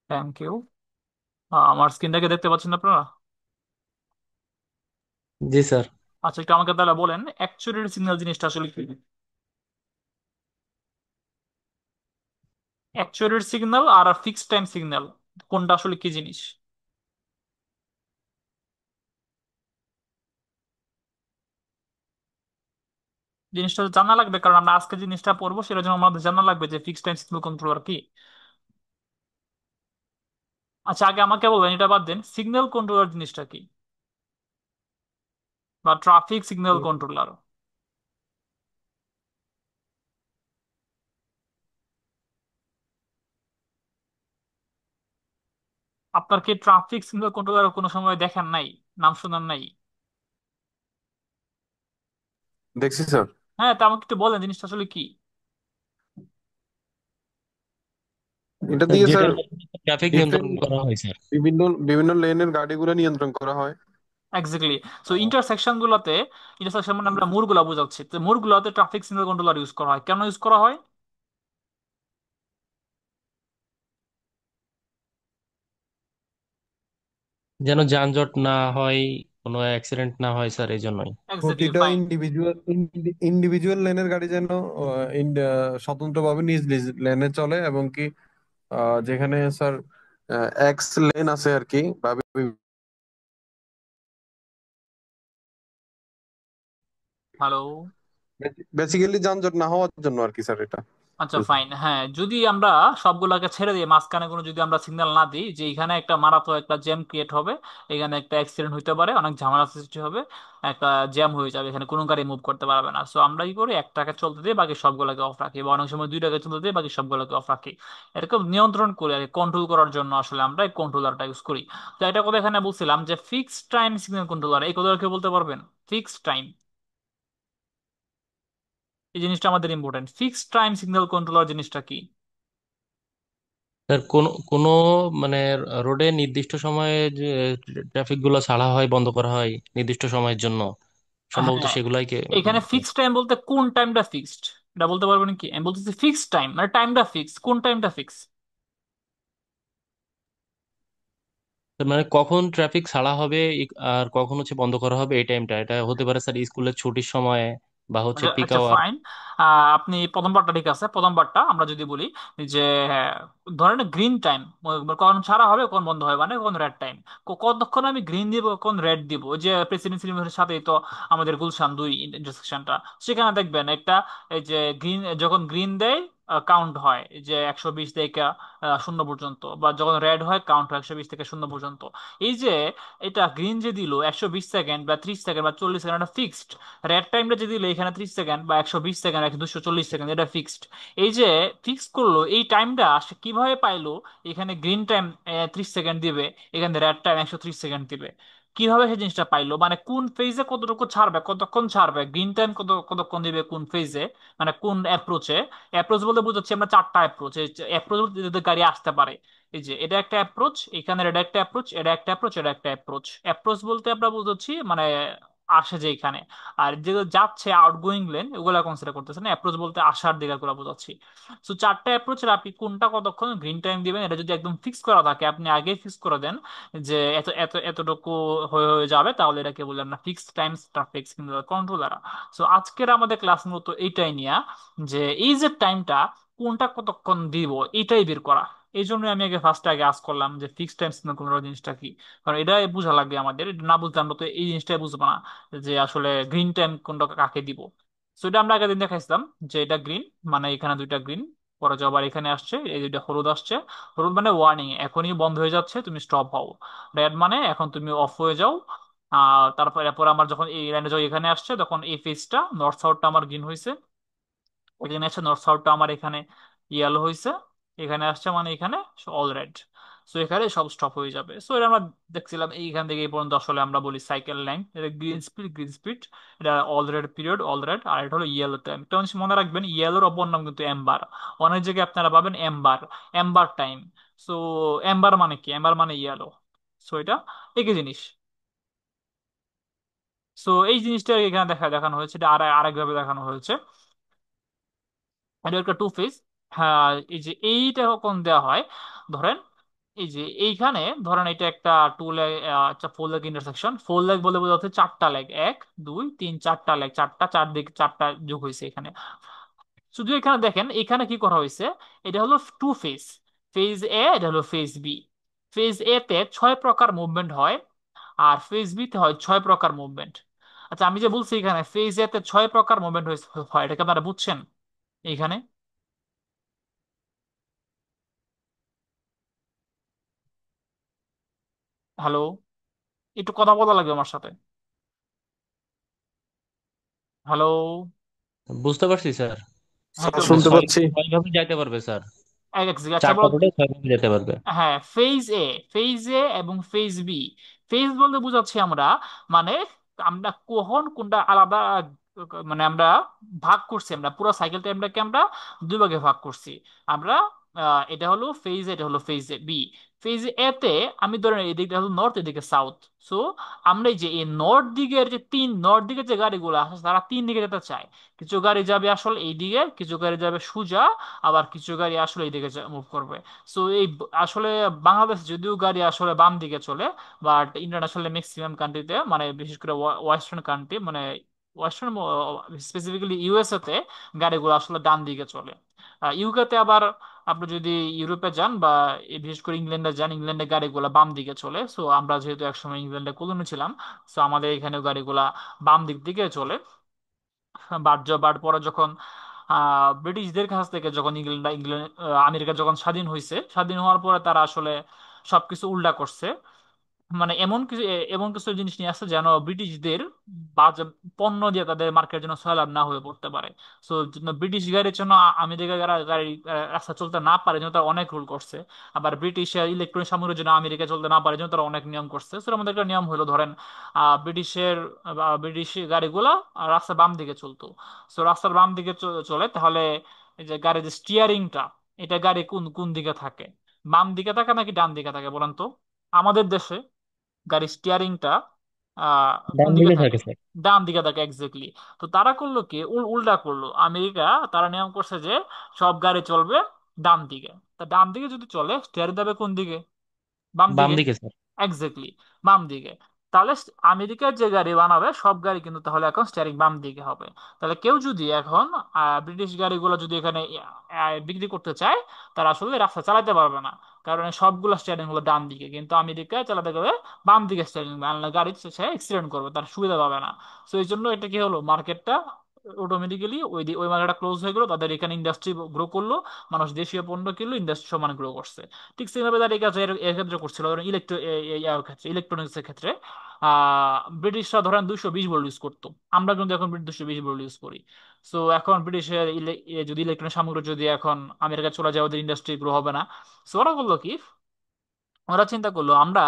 Thank you. আমার স্ক্রিনটাকে দেখতে পাচ্ছেন আপনারা? জি স্যার। আচ্ছা, একটু আমাকে তাহলে বলেন অ্যাকচুয়ালি সিগন্যাল জিনিসটা আসলে কি। অ্যাকচুয়ালি সিগন্যাল আর ফিক্সড টাইম সিগন্যাল কোনটা আসলে কি জিনিস? জিনিসটা জানা লাগবে, কারণ আমরা আজকে জিনিসটা পড়বো, সেটার জন্য আমাদের জানা লাগবে যে ফিক্সড টাইম সিগন্যাল কন্ট্রোলার কি। আচ্ছা, আগে আমাকে বলবেন, এটা বাদ দেন, সিগন্যাল কন্ট্রোলার জিনিসটা কি, বা ট্রাফিক সিগন্যাল কন্ট্রোলার। আপনার কি ট্রাফিক সিগন্যাল কন্ট্রোলার কোনো সময় দেখেন নাই, নাম শুনেন নাই? দেখছি স্যার। হ্যাঁ, তা আমাকে একটু বলেন জিনিসটা আসলে কি। এটা দিয়ে স্যার যেটার মাধ্যমে ট্রাফিক নিয়ন্ত্রণ ডিফারেন্ট করা হয় স্যার। বিভিন্ন বিভিন্ন লেনের গাড়িগুলো নিয়ন্ত্রণ করা হয়। এক্স্যাক্টলি। সো ইন্টারসেকশন গুলোতে, ইন্টারসেকশন মানে আমরা মোড় গুলা বোঝাচ্ছি, তো মোড় গুলাতে ট্রাফিক সিগন্যাল কন্ট্রোলার ইউজ করা হয়। কেন ইউজ করা হয়? যেন যানজট না হয়, কোনো অ্যাক্সিডেন্ট না হয় স্যার, এই জন্যই। এক্স্যাক্টলি, প্রতিটা ফাইন। ইন্ডিভিজুয়াল ইন্ডিভিজুয়াল লেনের গাড়ি যেন স্বতন্ত্রভাবে নিজ নিজ লেনে চলে, এবং কি যেখানে স্যার এক্স লেন আছে আর কি, বা হ্যালো। বেসিক্যালি যানজট না হওয়ার জন্য আর কি স্যার এটা। আচ্ছা, ফাইন। হ্যাঁ, যদি আমরা সবগুলাকে ছেড়ে দিই, মাঝখানে কোনো যদি আমরা সিগন্যাল না দিই যে এখানে একটা মারাত্মক একটা জ্যাম ক্রিয়েট হবে, এখানে একটা অ্যাক্সিডেন্ট হইতে পারে, অনেক ঝামেলা সৃষ্টি হবে, একটা জ্যাম হয়ে যাবে, এখানে কোনো গাড়ি মুভ করতে পারবে না, সো আমরা কি করি, একটাকে চলতে দিই, বাকি সবগুলোকে অফ রাখি, বা অনেক সময় দুইটাকে চলতে দিই, বাকি সবগুলোকে অফ রাখি। এরকম নিয়ন্ত্রণ করি আর কন্ট্রোল করার জন্য আসলে আমরা এই কন্ট্রোলারটা ইউজ করি। তো এটা কথা এখানে বলছিলাম যে ফিক্সড টাইম সিগন্যাল কন্ট্রোলার, এই কথা কেউ বলতে পারবেন? ফিক্সড টাইম, এই জিনিসটা আমাদের important. Fixed time signal controller জিনিসটা কি? স্যার কোন কোন মানে রোডে নির্দিষ্ট সময়ে যে ট্রাফিক গুলো ছাড়া হয়, বন্ধ করা হয় নির্দিষ্ট সময়ের জন্য, সম্ভবত হ্যাঁ, সেগুলাই কে। এখানে ফিক্সড টাইম বলতে কোন টাইমটা ফিক্সড, এটা বলতে পারবেন কি? আমি বলতেছি ফিক্সড টাইম মানে টাইমটা ফিক্স, কোন টাইমটা ফিক্স। তার মানে কখন ট্রাফিক ছাড়া হবে, আর কখন হচ্ছে বন্ধ করা হবে, এই টাইমটা এটা হতে পারে স্যার স্কুলের ছুটির সময় বা হচ্ছে আচ্ছা পিক আচ্ছা, আওয়ার। ফাইন। আপনি প্রথম পার্টটা ঠিক আছে, প্রথম পার্টটা আমরা যদি বলি যে হ্যাঁ, ধরেন গ্রিন টাইম, কখন ছাড়া হবে, কখন বন্ধ হবে, মানে কখন রেড টাইম, কতক্ষণ আমি গ্রিন দিব, কখন রেড দিব। ওই যে প্রেসিডেন্সি লিমিটের সাথেই তো আমাদের গুলশান 2 ইন্টারসেকশনটা, সেখানে দেখবেন একটা, এই যে গ্রিন, যখন গ্রিন দেয় কাউন্ট হয় যে 120 থেকে 0 পর্যন্ত, বা যখন রেড হয় কাউন্ট হয় 120 থেকে 0 পর্যন্ত। এই যে এটা গ্রিন যে দিল 120 সেকেন্ড বা 30 সেকেন্ড বা 40 সেকেন্ড, এটা ফিক্সড। রেড টাইমটা যে দিল এখানে 30 সেকেন্ড বা 120 সেকেন্ড, 240 সেকেন্ড, এটা ফিক্সড। এই যে ফিক্স করলো এই টাইমটা সে কিভাবে পাইলো, এখানে গ্রিন টাইম 30 সেকেন্ড দিবে, এখানে রেড টাইম 130 সেকেন্ড দিবে, কিভাবে সেই জিনিসটা পাইলো, মানে কোন ফেজে কতটুকু ছাড়বে, কতক্ষণ ছাড়বে, গ্রিন টাইম কতক্ষণ দিবে কোন ফেজে, মানে কোন অ্যাপ্রোচে। অ্যাপ্রোচ বলতে বুঝাচ্ছি আমরা চারটা অ্যাপ্রোচ, অ্যাপ্রোচ বলতে গাড়ি আসতে পারে। এই যে এটা একটা অ্যাপ্রোচ, এখানে এটা একটা অ্যাপ্রোচ, এটা একটা অ্যাপ্রোচ, এটা একটা অ্যাপ্রোচ। অ্যাপ্রোচ বলতে আমরা বুঝাচ্ছি মানে আসে যে এখানে, আর যেগুলো যাচ্ছে আউটগোয়িং লেন ওগুলা কনসিডার করতেছে না, অ্যাপ্রোচ বলতে আসার দিকে গুলো বোঝাচ্ছি। সো চারটা অ্যাপ্রোচের আপনি কোনটা কতক্ষণ গ্রিন টাইম দিবেন, এটা যদি একদম ফিক্স করা থাকে, আপনি আগেই ফিক্স করে দেন যে এত এত এতটুকু হয়ে হয়ে যাবে, তাহলে এটাকে বললাম না fixed time traffic controller. So আজকের আমাদের ক্লাস মূলত এইটাই নিয়ে, যে এই যে টাইমটা কোনটা কতক্ষণ দিব এটাই বের করা। এই জন্য আমি আগে ফার্স্টে আগে আজ করলাম যে ফিক্সড টাইম সিগন্যাল কন্ট্রোল জিনিসটা কি, কারণ এটাই বোঝা লাগবে আমাদের, এটা না বুঝলে আমরা তো এই জিনিসটাই বুঝবো না যে আসলে গ্রিন টাইম কোনটা কাকে দিব। সো এটা আমরা আগের দিন দেখাইছিলাম যে এটা গ্রিন, মানে এখানে দুইটা গ্রিন, পরে যে আবার এখানে আসছে এই দুইটা হলুদ আসছে। হলুদ মানে ওয়ার্নিং, এখনই বন্ধ হয়ে যাচ্ছে, তুমি স্টপ হও। রেড মানে এখন তুমি অফ হয়ে যাও। তারপর এরপর আমার যখন এই লাইনে যাও এখানে আসছে, তখন এই ফেজটা নর্থ সাউথটা আমার গ্রিন হয়েছে, এখানে আসছে নর্থ সাউথটা আমার এখানে ইয়েলো হয়েছে, এখানে আসছে মানে এখানে অল রেড। সো এখানে সব স্টপ হয়ে যাবে। সো এটা আমরা দেখছিলাম এইখান থেকে এই পর্যন্ত আসলে আমরা বলি সাইকেল লেংথ, এটা গ্রিন স্পিড, গ্রিন স্পিড, এটা all red period, all red, আর এটা হলো ইয়েলো টাইম। একটা জিনিস মনে রাখবেন, ইয়েলোর অপর নাম কিন্তু এম্বার, অনেক জায়গায় আপনারা পাবেন amber, amber time. So amber মানে কি, এম্বার মানে ইয়েলো। সো এটা একই জিনিস। সো এই জিনিসটা এখানে দেখানো হয়েছে, এটা আরেকভাবে দেখানো হয়েছে। এটা একটা টু ফেজ। হ্যাঁ, এই যে এইটা কখন দেওয়া হয়, ধরেন এই যে এইখানে ধরেন এটা একটা টু লেগ, আচ্ছা four leg intersection. Four leg বলে বোঝাচ্ছে চারটা লেগ, এক দুই তিন চারটা লেগ, চারটা, চারদিক চারটা যোগ হয়েছে এখানে। শুধু এখানে দেখেন এখানে কি করা হয়েছে, এটা হলো টু ফেজ, ফেজ এ, এটা হলো ফেজ বি। ফেজ এ তে 6 প্রকার মুভমেন্ট হয়, আর ফেজ বি তে হয় 6 প্রকার মুভমেন্ট। আচ্ছা আমি যে বলছি এখানে ফেজ এ তে 6 প্রকার মুভমেন্ট হয়, এটাকে আপনারা বুঝছেন এইখানে? হ্যালো, একটু কথা বলা লাগবে আমার সাথে। হ্যালো। বুঝতে পারছি স্যার। হ্যাঁ স্যার তো মানে শুনতে ছয় পাচ্ছি। ছয় ভাবে যাইতে পারবে স্যার। আচ্ছা চারটা বলো। রোডে ছয় ভাবে যেতে পারবে। হ্যাঁ ফেজ এ, ফেজ এ এবং ফেজ বি। ফেজ বলতে বোঝাচ্ছি আমরা, মানে আমরা কখন কোনটা আলাদা, মানে আমরা ভাগ করছি, আমরা পুরো সাইকেল টাইমটাকে আমরা দুই ভাগে ভাগ করছি আমরা। এটা হলো ফেজ, এটা হলো ফেজ বি। ফেজ এ তে আমি ধরেন এদিকটা হলো নর্থ, এদিকে সাউথ। সো আমরা এই যে এই নর্থ দিকের যে নর্থ দিকের যে গাড়িগুলো আছে তারা তিন দিকে যেতে চায়। কিছু গাড়ি যাবে আসলে এই দিকে, কিছু গাড়ি যাবে সোজা, আবার কিছু গাড়ি আসলে এই দিকে মুভ করবে। সো এই আসলে বাংলাদেশ যদিও গাড়ি আসলে বাম দিকে চলে, বাট ইন্টারন্যাশনাল ম্যাক্সিমাম কান্ট্রিতে, মানে বিশেষ করে ওয়েস্টার্ন কান্ট্রি, মানে ওয়েস্টার্ন স্পেসিফিক্যালি ইউএসএ তে গাড়িগুলো আসলে ডান দিকে চলে। ইউকেতে আবার আপনি যদি ইউরোপে যান বা বিশেষ করে ইংল্যান্ডে যান, ইংল্যান্ডে গাড়িগুলো বাম দিকে চলে। সো আমরা যেহেতু একসময় ইংল্যান্ডে কলোনি ছিলাম, সো আমাদের এখানে গাড়িগুলা বাম দিক দিকে চলে। বাট পরে যখন ব্রিটিশদের কাছ থেকে যখন ইংল্যান্ড ইংল্যান্ড আমেরিকা যখন স্বাধীন হয়েছে, স্বাধীন হওয়ার পরে তারা আসলে সবকিছু উল্টা করছে। মানে এমন কিছু জিনিস নিয়ে আসছে যেন ব্রিটিশদের বাজার পণ্য দিয়ে তাদের মার্কেট যেন সয়লাব না হয়ে পড়তে পারে। সো ব্রিটিশ গাড়ির জন্য আমেরিকা গাড়ি রাস্তা চলতে না পারে যেন তারা অনেক রুল করছে। আবার ব্রিটিশের ইলেকট্রনিক সামগ্রীর জন্য আমেরিকা চলতে না পারে যেন তারা অনেক নিয়ম করছে। সো আমাদের একটা নিয়ম হলো ধরেন ব্রিটিশের ব্রিটিশ গাড়িগুলা রাস্তার বাম দিকে চলতো। সো রাস্তার বাম দিকে চলে, তাহলে এই যে গাড়ির যে স্টিয়ারিংটা, এটা গাড়ি কোন কোন দিকে থাকে, বাম দিকে থাকে নাকি ডান দিকে থাকে বলেন তো? আমাদের দেশে গাড়ির স্টিয়ারিংটা কোন ডান দিকে দিকে থাকে? থাকে স্যার। ডান দিকে থাকে এক্স্যাক্টলি। তো তারা করলো কি, উল্টা করলো আমেরিকা। তারা নিয়ম করছে যে সব গাড়ি চলবে ডান দিকে। তা ডান দিকে যদি চলে স্টিয়ারিং দেবে কোন দিকে? বাম বাম দিকে। দিকে স্যার। এক্স্যাক্টলি, বাম দিকে। তাহলে আমেরিকার যে গাড়ি বানাবে সব গাড়ি কিন্তু তাহলে এখন স্টিয়ারিং বাম দিকে হবে। তাহলে কেউ যদি এখন ব্রিটিশ গাড়িগুলো যদি এখানে বিক্রি করতে চায়, তারা আসলে রাস্তা চালাতে পারবে না, কারণ এই সবগুলো স্টিয়ারিং হলো ডান দিকে। কিন্তু আমেরিকায় চালাতে গেলে বাম দিকে স্টিয়ারিং, গাড়ি সে অ্যাক্সিডেন্ট করবে, তার সুবিধা পাবে না। তো এই জন্য এটা কি হলো, মার্কেটটা অটোমেটিক্যালি ওই মার্কেটটা ক্লোজ হয়ে গেলো, তাদের এখানে ইন্ডাস্ট্রি গ্রো করলো, মানুষ দেশীয় পণ্য কিনলো, ইন্ডাস্ট্রি সমান গ্রো করছে। ঠিক সেভাবে তার এই কাজ এর ক্ষেত্রে করছিল। ধরেন ক্ষেত্রে, ইলেকট্রনিক্স এর ক্ষেত্রে ব্রিটিশরা ধরেন 220 ভোল্ট ইউজ করতো, আমরা কিন্তু এখন 220 ভোল্ট ইউজ করি। সো এখন ব্রিটিশের যদি ইলেকট্রনিক সামগ্রী যদি এখন আমেরিকা চলে যায়, ওদের ইন্ডাস্ট্রি গ্রো হবে না। সো ওরা বললো কি, ওরা চিন্তা করলো আমরা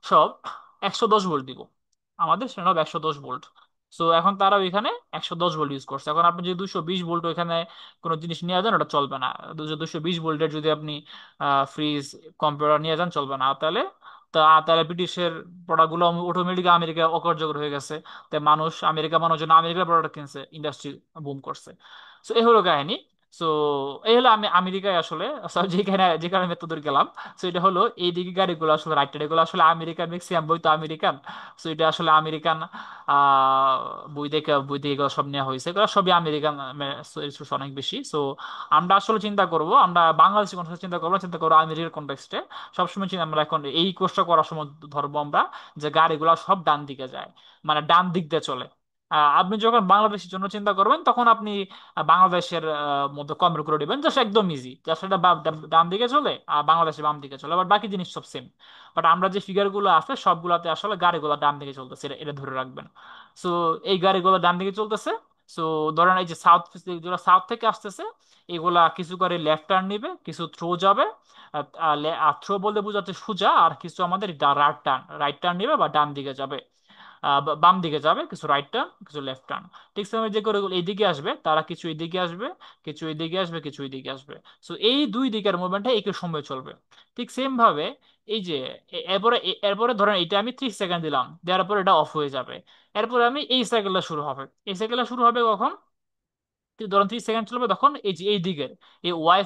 সব 110 ভোল্ট দিব, আমাদের সেটা 110 ভোল্ট। সো এখন তারা ওইখানে 110 ভোল্ট ইউজ করছে। এখন আপনি যদি 220 ভোল্ট ওইখানে কোনো জিনিস নিয়ে যান, ওটা চলবে না। 220 ভোল্টের যদি আপনি ফ্রিজ, কম্পিউটার নিয়ে যান, চলবে না। তাহলে ব্রিটিশের প্রোডাক্টগুলো অটোমেটিক আমেরিকা অকার্যকর হয়ে গেছে। তাই মানুষ জন্য আমেরিকার প্রোডাক্ট কিনছে, ইন্ডাস্ট্রি বুম করছে। সো এই হলো কাহিনী। সো এই হলো আমি আমেরিকায় আসলে, sorry, যেখানে আমি এতদূর গেলাম। সো এটা হলো এই দিকে গাড়িগুলো আসলে রাইট, এগুলো আসলে আমেরিকান, ম্যাক্সিমাম বই তো আমেরিকান। সো এটা আসলে আমেরিকান বই থেকে এগুলো সব নেওয়া হয়েছে, এগুলো সবই আমেরিকান source অনেক বেশি। সো আমরা আসলে চিন্তা করব, আমরা বাংলাদেশি কনটেক্সটে চিন্তা করবো আমেরিকার কনটেক্সটে। সবসময় চিন্তা আমরা এখন এই কোর্সটা করার সময় ধরবো আমরা যে গাড়িগুলো সব ডান দিকে যায়, মানে ডান দিক দিয়ে চলে। আপনি যখন বাংলাদেশের জন্য চিন্তা করবেন তখন আপনি বাংলাদেশের মধ্যে কনভার্ট করে দিবেন, জাস্ট একদম ইজি, জাস্ট এটা ডান দিকে চলে আর বাংলাদেশে বাম দিকে চলে, আবার বাকি জিনিস সব সেম। বাট আমরা যে ফিগার গুলো আছে সবগুলোতে আসলে গাড়িগুলো ডান দিকে চলতেছে, এটা ধরে রাখবেন। সো এই গাড়িগুলো ডান দিকে চলতেছে। সো ধরেন এই যে যেগুলো সাউথ থেকে আসতেছে, এগুলা কিছু করে লেফট টার্ন নিবে, কিছু থ্রো যাবে। থ্রো বলতে বোঝাচ্ছে সোজা, আর কিছু আমাদের রাইট টার্ন নিবে বা ডান দিকে যাবে। বাম দিকে যাবে, কিছু রাইট টার্ন, কিছু লেফট টার্ন। ঠিক সময় যে করে এইদিকে আসবে, তারা কিছু এইদিকে আসবে, কিছু এইদিকে আসবে, কিছু এইদিকে আসবে। সো এই দুই দিকের মুভমেন্টটা একই সময় চলবে। ঠিক সেম ভাবে এই যে এরপরে ধরেন এটা আমি 30 সেকেন্ড দিলাম, দেওয়ার পর এটা অফ হয়ে যাবে। এরপরে আমি এই সাইকেলটা শুরু হবে, এই সাইকেলটা শুরু হবে কখন? ধরেন 30 সেকেন্ড চলবে, তখন এই যে এই দিকের এই ওয়াই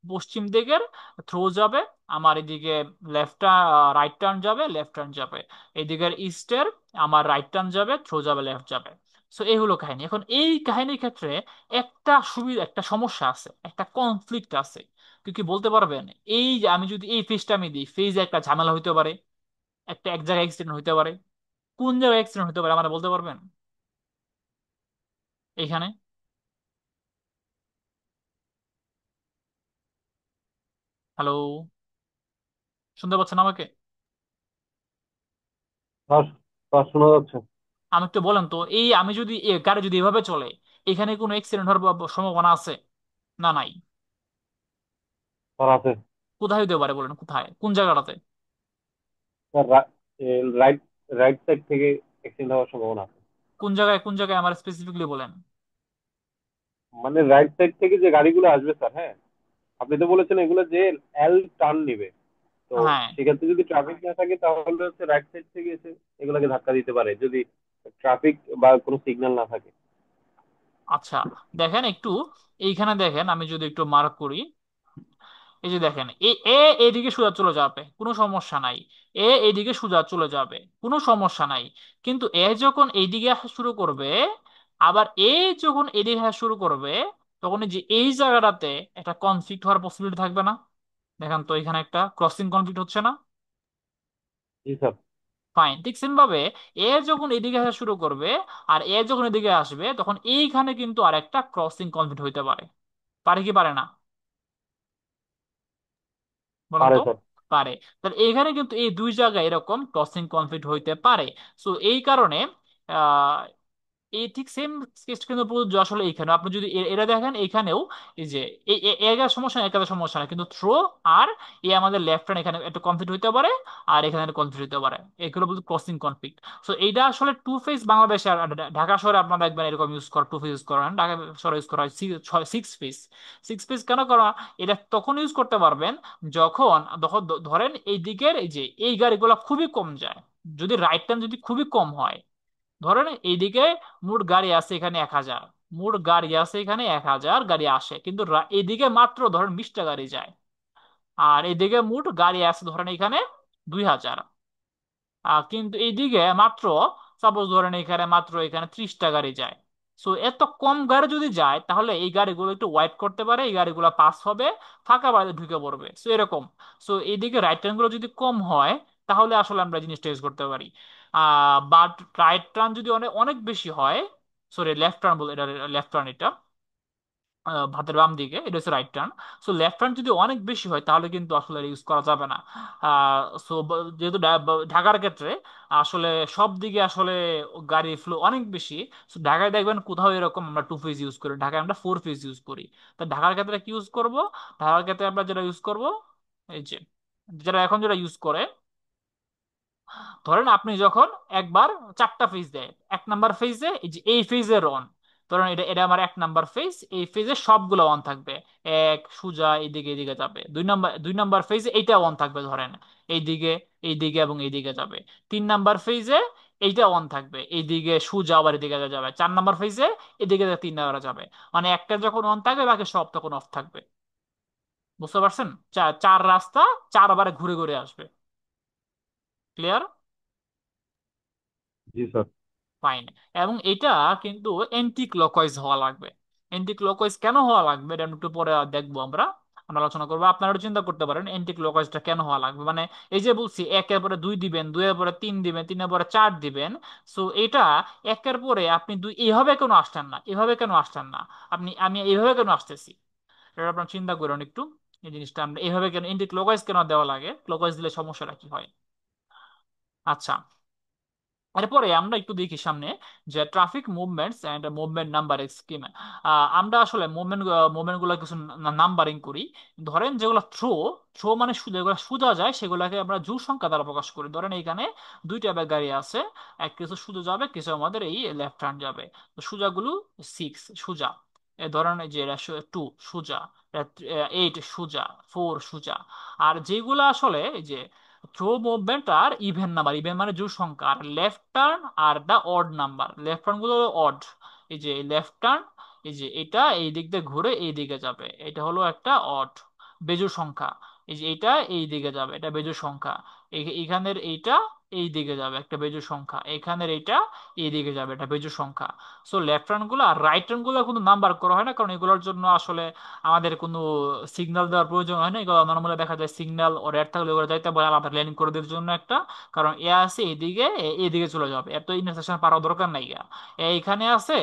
পশ্চিম দিকের থ্রো যাবে, আমার এদিকে লেফট রাইট টার্ন যাবে, লেফট টার্ন যাবে। এদিকের ইস্টের আমার রাইট টার্ন যাবে, থ্রো যাবে, লেফট যাবে। সো এই হলো কাহিনী। এখন এই কাহিনীর ক্ষেত্রে একটা সুবিধা, একটা সমস্যা আছে, একটা কনফ্লিক্ট আছে। কি কি বলতে পারবেন? এই যে আমি যদি এই ফেজটা আমি দিই, ফেজে একটা ঝামেলা হইতে পারে, একটা এক জায়গায় অ্যাক্সিডেন্ট হইতে পারে। কোন জায়গায় অ্যাক্সিডেন্ট হতে পারে আমরা বলতে পারবেন? এইখানে। হ্যালো, শুনতে পাচ্ছেন আমাকে? আর আর শোনা যাচ্ছে? আমি একটু বলেন তো, এই আমি যদি গাড়ি যদি এভাবে চলে, এখানে কোনো অ্যাক্সিডেন্ট হওয়ার সম্ভাবনা আছে না নাই? আর আছে। কোথায় হতে পারে বলেন, কোথায়, কোন জায়গাটাতে? স্যার, রাইট রাইট সাইড থেকে অ্যাক্সিডেন্ট হওয়ার সম্ভাবনা আছে। কোন জায়গায়, কোন জায়গায় আমার স্পেসিফিকলি বলেন। মানে রাইট সাইড থেকে যে গাড়িগুলো আসবে স্যার, হ্যাঁ, আপনি তো বলেছেন এগুলো যে এল টার্ন নিবে, তো হ্যাঁ। সেক্ষেত্রে যদি ট্রাফিক না থাকে তাহলে হচ্ছে রাইট সাইড থেকে এসে এগুলোকে ধাক্কা দিতে পারে, যদি ট্রাফিক বা কোনো সিগন্যাল না থাকে। আচ্ছা, দেখেন একটু, এইখানে দেখেন আমি যদি একটু মার্ক করি, এই যে দেখেন এ এ এদিকে সোজা চলে যাবে, কোনো সমস্যা নাই। এ এইদিকে সোজা চলে যাবে, কোনো সমস্যা নাই। কিন্তু এ যখন এইদিকে আসা শুরু করবে, আবার এ যখন এদিকে আসা শুরু করবে, তখন এই যে এই জায়গাটাতে একটা কনফ্লিক্ট হওয়ার পসিবিলিটি থাকবে না? দেখেন তো, এখানে একটা ক্রসিং কনফ্লিক্ট হচ্ছে না? জি স্যার। ফাইন, ঠিক সেম ভাবে এ যখন এদিকে আসা শুরু করবে আর এ যখন এদিকে আসবে, তখন এইখানে কিন্তু আর একটা ক্রসিং কনফ্লিক্ট হইতে পারে। পারে কি পারে না বলেন পারে তো? স্যার। পারে। তাহলে এখানে কিন্তু এই দুই জায়গায় এরকম ক্রসিং কনফ্লিক্ট হইতে পারে। সো এই কারণে আহ, এই ঠিক সেম কেস কিন্তু প্রযোজ্য আসলে এইখানে। আপনি যদি এটা দেখেন, এইখানেও এই যে এগার সমস্যা না, একার সমস্যা না, কিন্তু থ্রো আর আমাদের লেফট হ্যান্ড এখানে একটু কনফ্লিক্ট হইতে পারে, আর এখানে কনফ্লিক্ট হইতে পারে। এগুলো বলতে ক্রসিং কনফ্লিক্ট। সো এইটা আসলে টু ফেজ বাংলাদেশে আর ঢাকা শহরে আপনারা দেখবেন এরকম ইউজ করা, টু ফেজ ইউজ করেন, ঢাকা শহরে ইউজ করা হয় সিক্স ফেজ। সিক্স ফেজ কেন করা? এটা তখন ইউজ করতে পারবেন যখন ধরেন এই দিকের এই যে এই গাড়িগুলো খুবই কম যায়, যদি রাইট টার্ন যদি খুবই কম হয়। ধরেন এইদিকে মোট গাড়ি আছে এখানে 1000, মোট গাড়ি আছে এখানে 1000 গাড়ি আসে, কিন্তু এইদিকে মাত্র ধরেন 20টা গাড়ি যায়। আর এইদিকে মোট গাড়ি আছে ধরেন এখানে 2000, কিন্তু এইদিকে মাত্র, সাপোজ ধরেন এখানে মাত্র এখানে 30টা গাড়ি যায়। সো এত কম গাড়ি যদি যায়, তাহলে এই গাড়িগুলো একটু ওয়েট করতে পারে, এই গাড়িগুলো পাস হবে, ফাঁকা বাড়িতে ঢুকে পড়বে। সো এরকম। সো এইদিকে রাইট টার্ন গুলো যদি কম হয়, তাহলে আসলে আমরা জিনিসটা ইউজ করতে পারি। বাট রাইট টার্ন যদি অনেক অনেক বেশি হয়, সরি লেফট টার্ন বলে, এটা লেফট টার্ন, এটা ভাতের বাম দিকে, এটা হচ্ছে right turn. So left turn যদি অনেক বেশি হয়, তাহলে কিন্তু আসলে ইউজ করা যাবে না। সো যেহেতু ঢাকার ক্ষেত্রে আসলে সব দিকে আসলে গাড়ি ফ্লো অনেক বেশি। সো ঢাকায় দেখবেন কোথাও এরকম আমরা টু ফেজ ইউজ করি, ঢাকায় আমরা ফোর ফেজ ইউজ করি। তো ঢাকার ক্ষেত্রে কি ইউজ করব? ঢাকার ক্ষেত্রে আমরা যেটা ইউজ করব, এই যে যেটা এখন যেটা ইউজ করে, ধরেন আপনি যখন একবার 4টা ফেজ দেয়, এক নাম্বার ফেজে এই যে এই ফেজের অন, ধরেন এটা এটা আমার এক নাম্বার ফেজ, এই ফেজে সবগুলো অন থাকবে, এক সোজা এইদিকে এইদিকে যাবে। দুই নাম্বার ফেজে এইটা অন থাকবে, ধরেন এইদিকে এইদিকে এবং এইদিকে যাবে। 3 নাম্বার ফেজে এইটা অন থাকবে, এইদিকে সোজা আবার এদিকে যাবে। 4 নাম্বার ফেজে এদিকে 3 নাম্বার যাবে। মানে একটা যখন অন থাকবে, বাকি সব তখন অফ থাকবে। বুঝতে পারছেন? চার চার রাস্তা, 4বারে ঘুরে ঘুরে আসবে। ক্লিয়ার? জি স্যার। ফাইন। এবং এটা কিন্তু অ্যান্টি ক্লকওয়াইজ হওয়া লাগবে। অ্যান্টি ক্লকওয়াইজ কেন হওয়া লাগবে এটা একটু পরে দেখবো, আমরা আমরা আলোচনা করবো। আপনারা একটু চিন্তা করতে পারেন অ্যান্টি ক্লকওয়াইজটা কেন হওয়া লাগবে। মানে এই যে বলছি, একের পরে 2 দিবেন, 2-এর পরে 3 দিবেন, 3-এর পরে 4 দিবেন। সো এটা একের পরে আপনি দুই এইভাবে কেন আসছেন না, এভাবে কেন আসছেন না, আমি এইভাবে কেন আসতেছি, এটা আপনার চিন্তা করুন একটু। এই জিনিসটা আমরা এইভাবে কেন, অ্যান্টি ক্লকওয়াইজ কেন দেওয়া লাগে, ক্লকওয়াইজ দিলে সমস্যাটা কি হয়? আচ্ছা, এরপরে আমরা একটু দেখি সামনে যে traffic movements and movement numbering scheme. আমরা আসলে মুভমেন্ট গুলো কিছু নাম্বারিং করি। ধরেন যেগুলো থ্রো, থ্রো মানে যেগুলো সোজা যায়, সেগুলোকে আমরা জোড় সংখ্যা দ্বারা প্রকাশ করি। ধরেন এখানে 2টা গাড়ি আছে, এক কিছু সোজা যাবে, কিছু আমাদের এই লেফট হ্যান্ড যাবে। তো সোজাগুলো 6 সোজা, ধরেন এই যে 2 সোজা, 8 সোজা, 4 সোজা। আর যেগুলো আসলে এই যে থ্রো মুভমেন্ট আর ইভেন নাম্বার, ইভেন মানে জোড় সংখ্যা, আর লেফট টার্ন আর দা অড নাম্বার, লেফট টার্ন গুলো অড। এই যে লেফট টার্ন, এই যে এটা এই দিক দিয়ে ঘুরে এই দিকে যাবে, এটা হলো একটা অড। বেজোড় সংখ্যা। এই যে এইটা এই দিকে যাবে, এটা বেজোড় সংখ্যা। এইখানের এইটা এই দিকে যাবে একটা বেজোড় সংখ্যা, এখানের এইটা এই দিকে যাবে এটা বেজোড় সংখ্যা। সো লেফট হ্যান্ড গুলো আর রাইট হ্যান্ড গুলো কোনো নাম্বার করা হয় না, কারণ এগুলোর জন্য আসলে আমাদের কোনো সিগন্যাল দেওয়ার প্রয়োজন হয় না। এগুলো নর্মালি দেখা যায় সিগন্যাল ও রেড থাকলে ওগুলো যাইতে পারে আলাদা লেন করে দেওয়ার জন্য একটা, কারণ এ আছে এইদিকে, এইদিকে চলে যাবে, এত ইন্টারসেকশন পাওয়ার দরকার নাই গা। এইখানে আছে,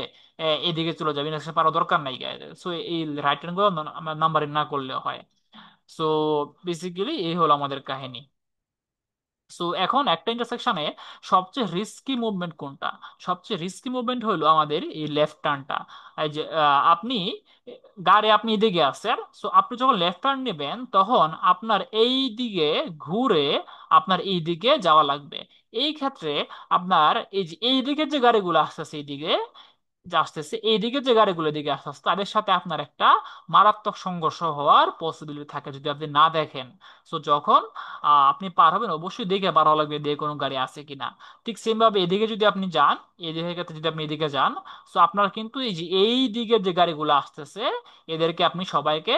এদিকে চলে যাবে, ইন্টারসেকশন পাওয়ার দরকার নাই গা। সো এই রাইট হ্যান্ড গুলো নাম্বারিং না করলে হয়। সো বেসিক্যালি এই হলো আমাদের কাহিনী। সো এখন একটা ইন্টারসেকশনে সবচেয়ে রিস্কি মুভমেন্ট কোনটা? সবচেয়ে রিস্কি মুভমেন্ট হলো আমাদের এই লেফট টার্নটা। এই যে আপনি গাড়ি আপনি এদিকে আছেন, সো আপনি যখন লেফট টার্ন নেবেন তখন আপনার এই দিকে ঘুরে আপনার এই দিকে যাওয়া লাগবে। এই ক্ষেত্রে আপনার এই যে এই দিকে যে গাড়িগুলো আসতেছে এইদিকে যে আসতেছে, এইদিকে যে গাড়িগুলো দিকে আস্তে আস্তে তাদের সাথে আপনার একটা মারাত্মক সংঘর্ষ হওয়ার পসিবিলিটি থাকে যদি আপনি না দেখেন। সো যখন আপনি পার হবেন অবশ্যই দেখে পার হওয়া লাগবে দিয়ে কোনো গাড়ি আছে কিনা। ঠিক সেম ভাবে এদিকে যদি আপনি যান, এদিকে ক্ষেত্রে যদি আপনি এদিকে যান, সো আপনার কিন্তু এই যে এই দিকে যে গাড়িগুলো আসতেছে এদেরকে আপনি সবাইকে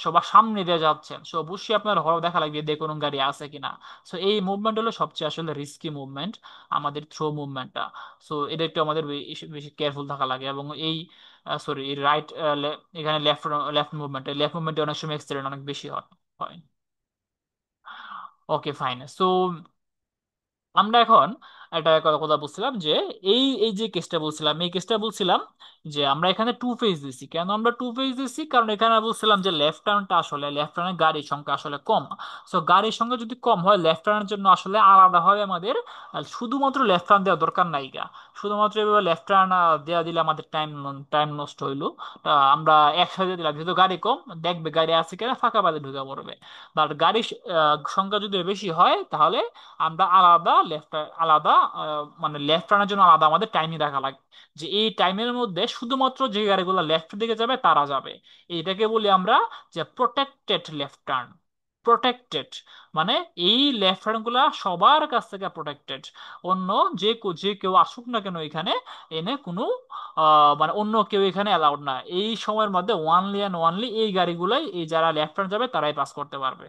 সবার সামনে দিয়ে যাচ্ছেন, সো অবশ্যই আপনার হওয়া দেখা লাগবে দিয়ে কোনো গাড়ি আছে কিনা। সো এই মুভমেন্ট হলো সবচেয়ে আসলে রিস্কি মুভমেন্ট, আমাদের থ্রো মুভমেন্টটা। সো এটা একটু আমাদের বেশি বেশি কেয়ারফুল থাকা লাগে। এবং এই সরি এই রাইট, এখানে লেফট লেফট মুভমেন্টে অনেক সময় অ্যাক্সিডেন্ট অনেক বেশি হয় হয়। Okay fine. সো আমরা এখন একটা কথা কথা বলছিলাম যে এই এই যে কেসটা বলছিলাম, এই কেসটা বলছিলাম যে আমরা এখানে টু ফেজ দিছি। কেন আমরা টু ফেজ দিছি? কারণ এখানে বলছিলাম যে লেফট টার্নটা আসলে লেফট টার্নের গাড়ির সংখ্যা আসলে কম। সো গাড়ির সংখ্যা যদি কম হয় লেফট টার্নের জন্য আসলে আলাদা হয় আমাদের শুধুমাত্র লেফট টার্ন দেওয়া দরকার নাই গা। শুধুমাত্র এভাবে লেফট টার্ন দেওয়া দিলে আমাদের টাইম টাইম নষ্ট হইলো। আমরা একসাথে দিলাম যেহেতু গাড়ি কম, দেখবে গাড়ি আছে কিনা ফাঁকা বাদে ঢুকে পড়বে। বাট গাড়ির সংখ্যা যদি বেশি হয় তাহলে আমরা আলাদা লেফট, আলাদা মানে লেফট টার্নের জন্য আলাদা আমাদের টাইমিং রাখা লাগে, যে এই টাইমের মধ্যে শুধুমাত্র যে গাড়িগুলো লেফটের দিকে যাবে তারা যাবে। এইটাকে বলি আমরা যে প্রোটেক্টেড লেফট টার্ন। প্রোটেক্টেড মানে এই লেফট টার্ন গুলা সবার কাছ থেকে প্রোটেক্টেড। অন্য যে কেউ আসুক না কেন এখানে এনে কোনো মানে অন্য কেউ এখানে অ্যালাউড না। এই সময়ের মধ্যে ওয়ানলি অ্যান্ড ওয়ানলি এই গাড়িগুলাই, এই যারা লেফট টার্ন যাবে তারাই পাস করতে পারবে।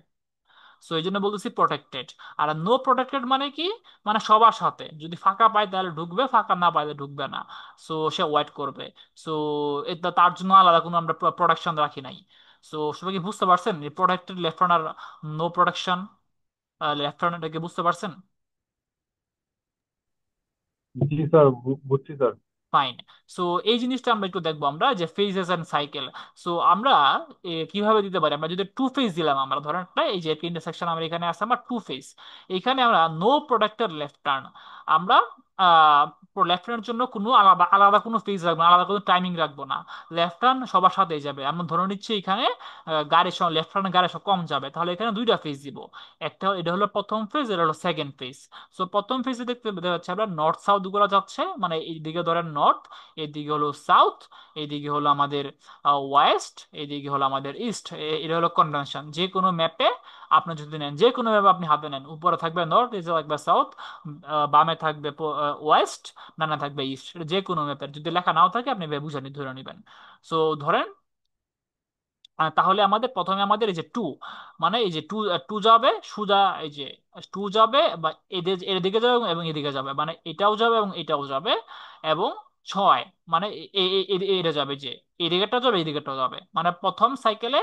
সো এই জন্য বলতেছি প্রোটেক্টেড। আর নো প্রোটেক্টেড মানে কি? মানে সবার সাথে যদি ফাঁকা পায় তাহলে ঢুকবে, ফাঁকা না পাইলে ঢুকবে না। সো সে ওয়েট করবে। সো এটা তার জন্য আলাদা কোনো আমরা প্রোটেকশন রাখি নাই। সো সবাই কি বুঝতে পারছেন প্রোটেক্টেড লেফট রানার, নো প্রোটেকশন লেফট রানারটাকে বুঝতে পারছেন? জি স্যার, বুঝছি স্যার। ফাইন। সো এই জিনিসটা আমরা একটু দেখবো আমরা যে ফেজেস এন্ড সাইকেল। সো আমরা কিভাবে দিতে পারি? আমরা যদি টু ফেজ দিলাম, আমরা ধরেন একটা এই যে ইন্টারসেকশন আমার এখানে আছে আমার টু ফেজ, এখানে আমরা নো প্রোটেক্টেড লেফট টার্ন, আমরা লেফট টার্নের জন্য কোনো আলাদা আলাদা কোনো ফেজ রাখবো না, আলাদা কোনো টাইমিং রাখবো না। লেফট টার্ন সবার সাথেই যাবে। আমরা ধরে নিচ্ছি এখানে গাড়ির সঙ্গে লেফট টার্নের গাড়ি সব কম যাবে, তাহলে এখানে দুইটা ফেজ দিব। একটা এটা হলো প্রথম ফেজ, এটা হলো সেকেন্ড ফেজ। সো প্রথম ফেজে দেখতে দেখা যাচ্ছে আমরা নর্থ সাউথ গুলো যাচ্ছে, মানে এইদিকে ধরেন নর্থ, এদিকে হলো সাউথ, এইদিকে হলো আমাদের ওয়েস্ট, এইদিকে হলো আমাদের ইস্ট। এটা হলো কনভেনশন। যে কোনো ম্যাপে আপনি যদি নেন, যে কোনো ম্যাপে আপনি হাতে নেন, উপরে থাকবে নর্থ, নিচে থাকবে সাউথ, বামে থাকবে ওয়েস্ট, ডানে থাকবে ইস্ট। এটা যে কোনো ম্যাপের যদি লেখা নাও থাকে আপনি বুঝে ধরে নেবেন। সো ধরেন তাহলে আমাদের প্রথমে আমাদের এই যে টু, মানে এই যে টু, টু যাবে সোজা, এই যে টু যাবে বা এদের এদিকে যাবে এবং এদিকে যাবে, মানে এটাও যাবে এবং এটাও যাবে। এবং ছয় মানে এটা যাবে যে এদিকেটা যাবে এদিকেটাও যাবে, মানে প্রথম সাইকেলে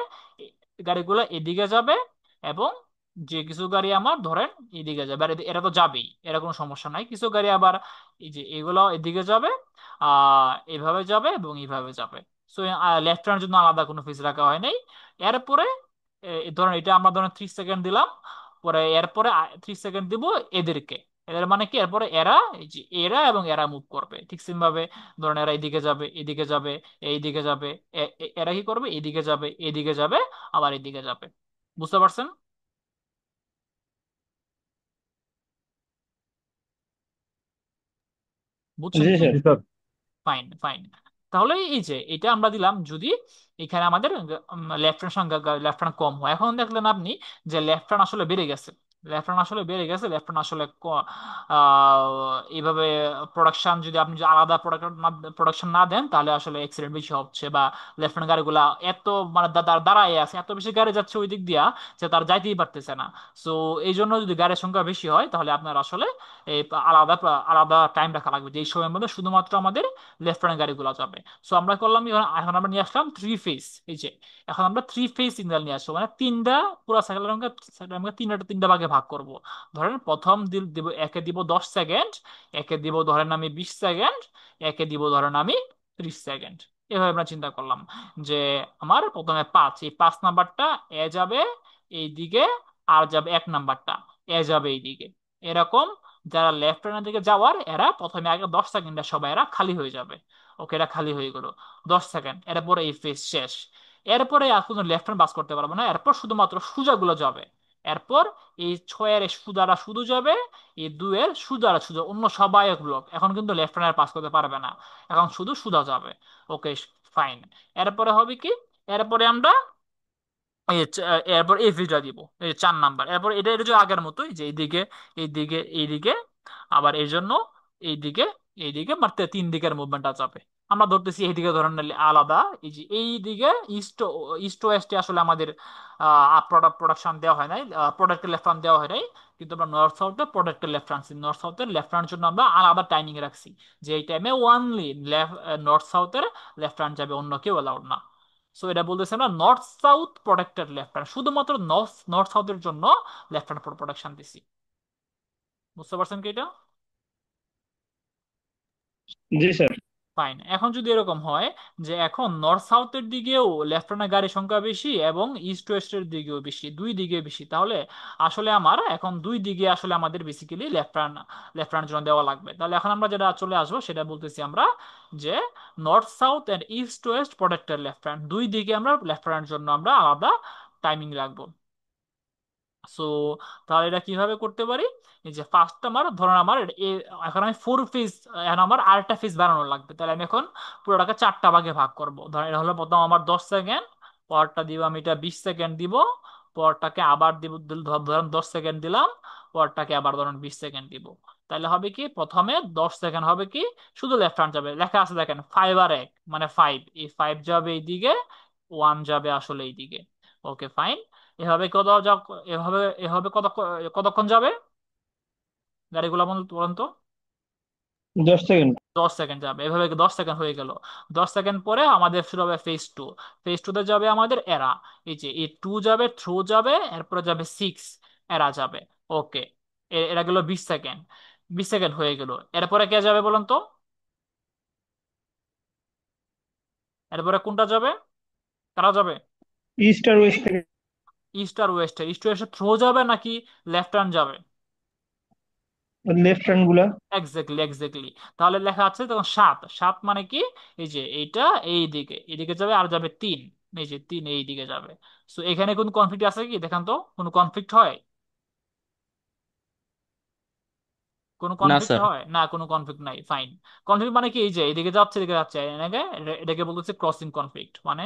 গাড়িগুলো এদিকে যাবে এবং যে কিছু গাড়ি আমার ধরেন এদিকে যাবে। আর এরা তো যাবেই, এরা কোনো সমস্যা নাই। কিছু গাড়ি আবার এই যে এগুলো এদিকে যাবে, এভাবে যাবে এবং এইভাবে যাবে। সো লেফট টার্নের জন্য আলাদা কোনো ফিস রাখা হয় নাই। এরপরে ধরেন এটা আমরা ধরেন 3 সেকেন্ড দিলাম, পরে এরপরে 3 সেকেন্ড দিব এদেরকে। এদের মানে কি এরপরে এরা এই যে এরা এবং এরা মুভ করবে ঠিক সেম ভাবে। ধরেন এরা এদিকে যাবে এদিকে যাবে এইদিকে যাবে, এরা কি করবে এদিকে যাবে এদিকে যাবে আবার এদিকে যাবে। বুঝতে পারছেন? বুঝছেন জি কি? স্যার। জি স্যার। Fine fine. তাহলে এই যে এটা আমরা দিলাম যদি এখানে আমাদের লেফট হ্যান্ড সংখ্যা লেফট হ্যান্ড কম হয়। এখন দেখলেন আপনি যে লেফট হ্যান্ড আসলে বেড়ে গেছে। লেফট রান আসলে বেড়ে গেছে। লেফট রান আসলে এইভাবে প্রোডাকশন, যদি আপনি যদি আলাদা প্রোডাকশন না দেন তাহলে আসলে অ্যাক্সিডেন্ট বেশি হচ্ছে, বা লেফট রান গাড়িগুলা এত মানে দাঁড়ায় আছে, এত বেশি গাড়ি যাচ্ছে ওই দিক দিয়া যে তার যাইতেই পারতেছে না। সো এই জন্য যদি গাড়ির সংখ্যা বেশি হয় তাহলে আপনার আসলে এই আলাদা আলাদা টাইম রাখা লাগবে, যে এই সময়ের মধ্যে শুধুমাত্র আমাদের লেফট রান গাড়িগুলো যাবে। সো আমরা করলাম এখন এখন আমরা নিয়ে আসলাম থ্রি ফেজ। এই যে এখন আমরা থ্রি ফেজ সিগন্যাল নিয়ে আসবো, মানে তিনটা পুরো সাইকেলের আমাকে তিনটা তিনটা ভাগে ভাগ করব। ধরেন প্রথম দিব, একে দিব 10 সেকেন্ড, একে দিব ধরেন আমি 20 সেকেন্ড, একে দিব ধরেন আমি 30 সেকেন্ড। এভাবে আমরা চিন্তা করলাম যে আমার প্রথমে 5, এই 5 নাম্বারটা এ যাবে এই দিকে, আর যাবে 1 নাম্বারটা এ যাবে এই দিকে। এরকম যারা লেফট হ্যান্ডের দিকে যাওয়ার এরা প্রথমে আগে 10 সেকেন্ডের সবাই এরা খালি হয়ে যাবে। ওকে, এটা খালি হয়ে গেল 10 সেকেন্ড, এরপরে এই ফেজ শেষ। এরপরে আর কোনো লেফট হ্যান্ড বাস করতে পারবো না, এরপর শুধুমাত্র সুজাগুলো যাবে। এরপর এই 6-এর এই সুদারা শুধু যাবে, এই 2-এর সুদারা শুধু, অন্য সবাই ব্লক এখন কিন্তু লেফট হ্যান্ড পাস করতে পারবে না, এখন শুধু সুদা যাবে। ওকে, ফাইন। এরপরে হবে কি, এরপরে আমরা এরপর এই ফিল্ডটা দিব, এই 4 নাম্বার। এরপর এটা এটা যে আগের মতোই, যে এইদিকে এইদিকে এইদিকে, আবার এই জন্য এইদিকে এইদিকে মারতে 3 দিকের মুভমেন্ট যাবে। আমরা ধরতেছি এইদিকে ধরেন আলাদা, এই যে এইদিকে ইস্ট ইস্ট ওয়েস্টে আসলে আমাদের প্রোডাকশন দেওয়া হয় নাই, প্রোডাক্টের লেফট রান দেওয়া হয় নাই, কিন্তু আমরা নর্থ সাউথে প্রোডাক্টের লেফট রানছি। নর্থ সাউথের লেফট রানের জন্য আমরা আলাদা টাইমিং রাখছি, যে এই টাইমে ওয়ানলি নর্থ সাউথের লেফট রান যাবে, অন্য কেউ অ্যালাউড না। সো এটা বলতেছে আমরা north south protected left hand, শুধুমাত্র নর্থ নর্থ সাউথের জন্য লেফট হ্যান্ড প্রোটেকশন দিছি। বুঝতে পারছেন কি এটা? জি স্যার। ফাইন। এখন যদি এরকম হয় যে এখন নর্থ সাউথের দিকেও লেফট হ্যান্ডের গাড়ির সংখ্যা বেশি এবং ইস্ট ওয়েস্টের দিকেও বেশি, দুই দিকে বেশি, তাহলে আসলে আমার এখন দুই দিকে আসলে আমাদের বেসিক্যালি লেফট হ্যান্ড জন্য দেওয়া লাগবে। তাহলে এখন আমরা যেটা চলে আসবো সেটা বলতেছি আমরা যে north south and east west protected left hand, দুই দিকে আমরা লেফট হ্যান্ডের জন্য আমরা আলাদা টাইমিং রাখবো। সো তাহলে এটা কিভাবে করতে পারি, এই যে ফার্স্ট আমার ধরুন আমার এখন আমি 4 ফেজ, এখন আমার আরেকটা ফেজ বানানো লাগবে, তাহলে আমি এখন পুরোটাকে 4টা ভাগে ভাগ করব। ধরেন এটা হলো প্রথম আমার 10 সেকেন্ড, পরটা দিব আমি এটা 20 সেকেন্ড দিব, পরটাকে আবার দিব ধরেন 10 সেকেন্ড দিলাম, পরটাকে আবার ধরেন 20 সেকেন্ড দিব। তাহলে হবে কি, প্রথমে 10 সেকেন্ড হবে কি শুধু লেফট হ্যান্ড যাবে, লেখা আছে দেখেন 5 আর 1 মানে 5, এই 5 যাবে এইদিকে, 1 যাবে আসলে এইদিকে। ওকে, ফাইন। এভাবে কত এভাবে এভাবে কতক্ষণ যাবে গাড়িগুলো বলুন বলুন তো? 10 সেকেন্ড। 10 সেকেন্ড যাবে, এভাবে 10 সেকেন্ড হয়ে গেল। 10 সেকেন্ড পরে আমাদের শুরু হবে ফেজ টু। ফেজ টু তে যাবে আমাদের এরা, এই যে এই 2 যাবে, থ্রো যাবে, এরপরে যাবে 6, এরা যাবে। ওকে, এরা গেল 20 সেকেন্ড। 20 সেকেন্ড হয়ে গেল, এরপরে কে যাবে বলুন তো? এরপরে কোনটা যাবে, কারা যাবে? ইস্ট আর ওয়েস্ট থেকে। ইস্ট আর ওয়েস্টে, ইস্ট ওয়েস্টে থ্রো যাবে নাকি লেফট হ্যান্ড যাবে? লেফট হ্যান্ড গুলা। Exactly, exactly. তাহলে লেখা আছে তখন 7, 7 মানে কি, এই যে এইটা এই দিকে এদিকে যাবে, আর যাবে 3, এই যে 3 এই দিকে যাবে। সো এখানে কোন কনফ্লিক্ট আছে কি দেখান তো, কোনো কনফ্লিক্ট হয়? কোনো না কনফ্লিক্ট স্যার। হয় না, কোনো কনফ্লিক্ট নাই, ফাইন। কনফ্লিক্ট মানে কি, এই যে এদিকে যাচ্ছে এদিকে যাচ্ছে, এটাকে এটাকে বলতেছে ক্রসিং কনফ্লিক্ট, মানে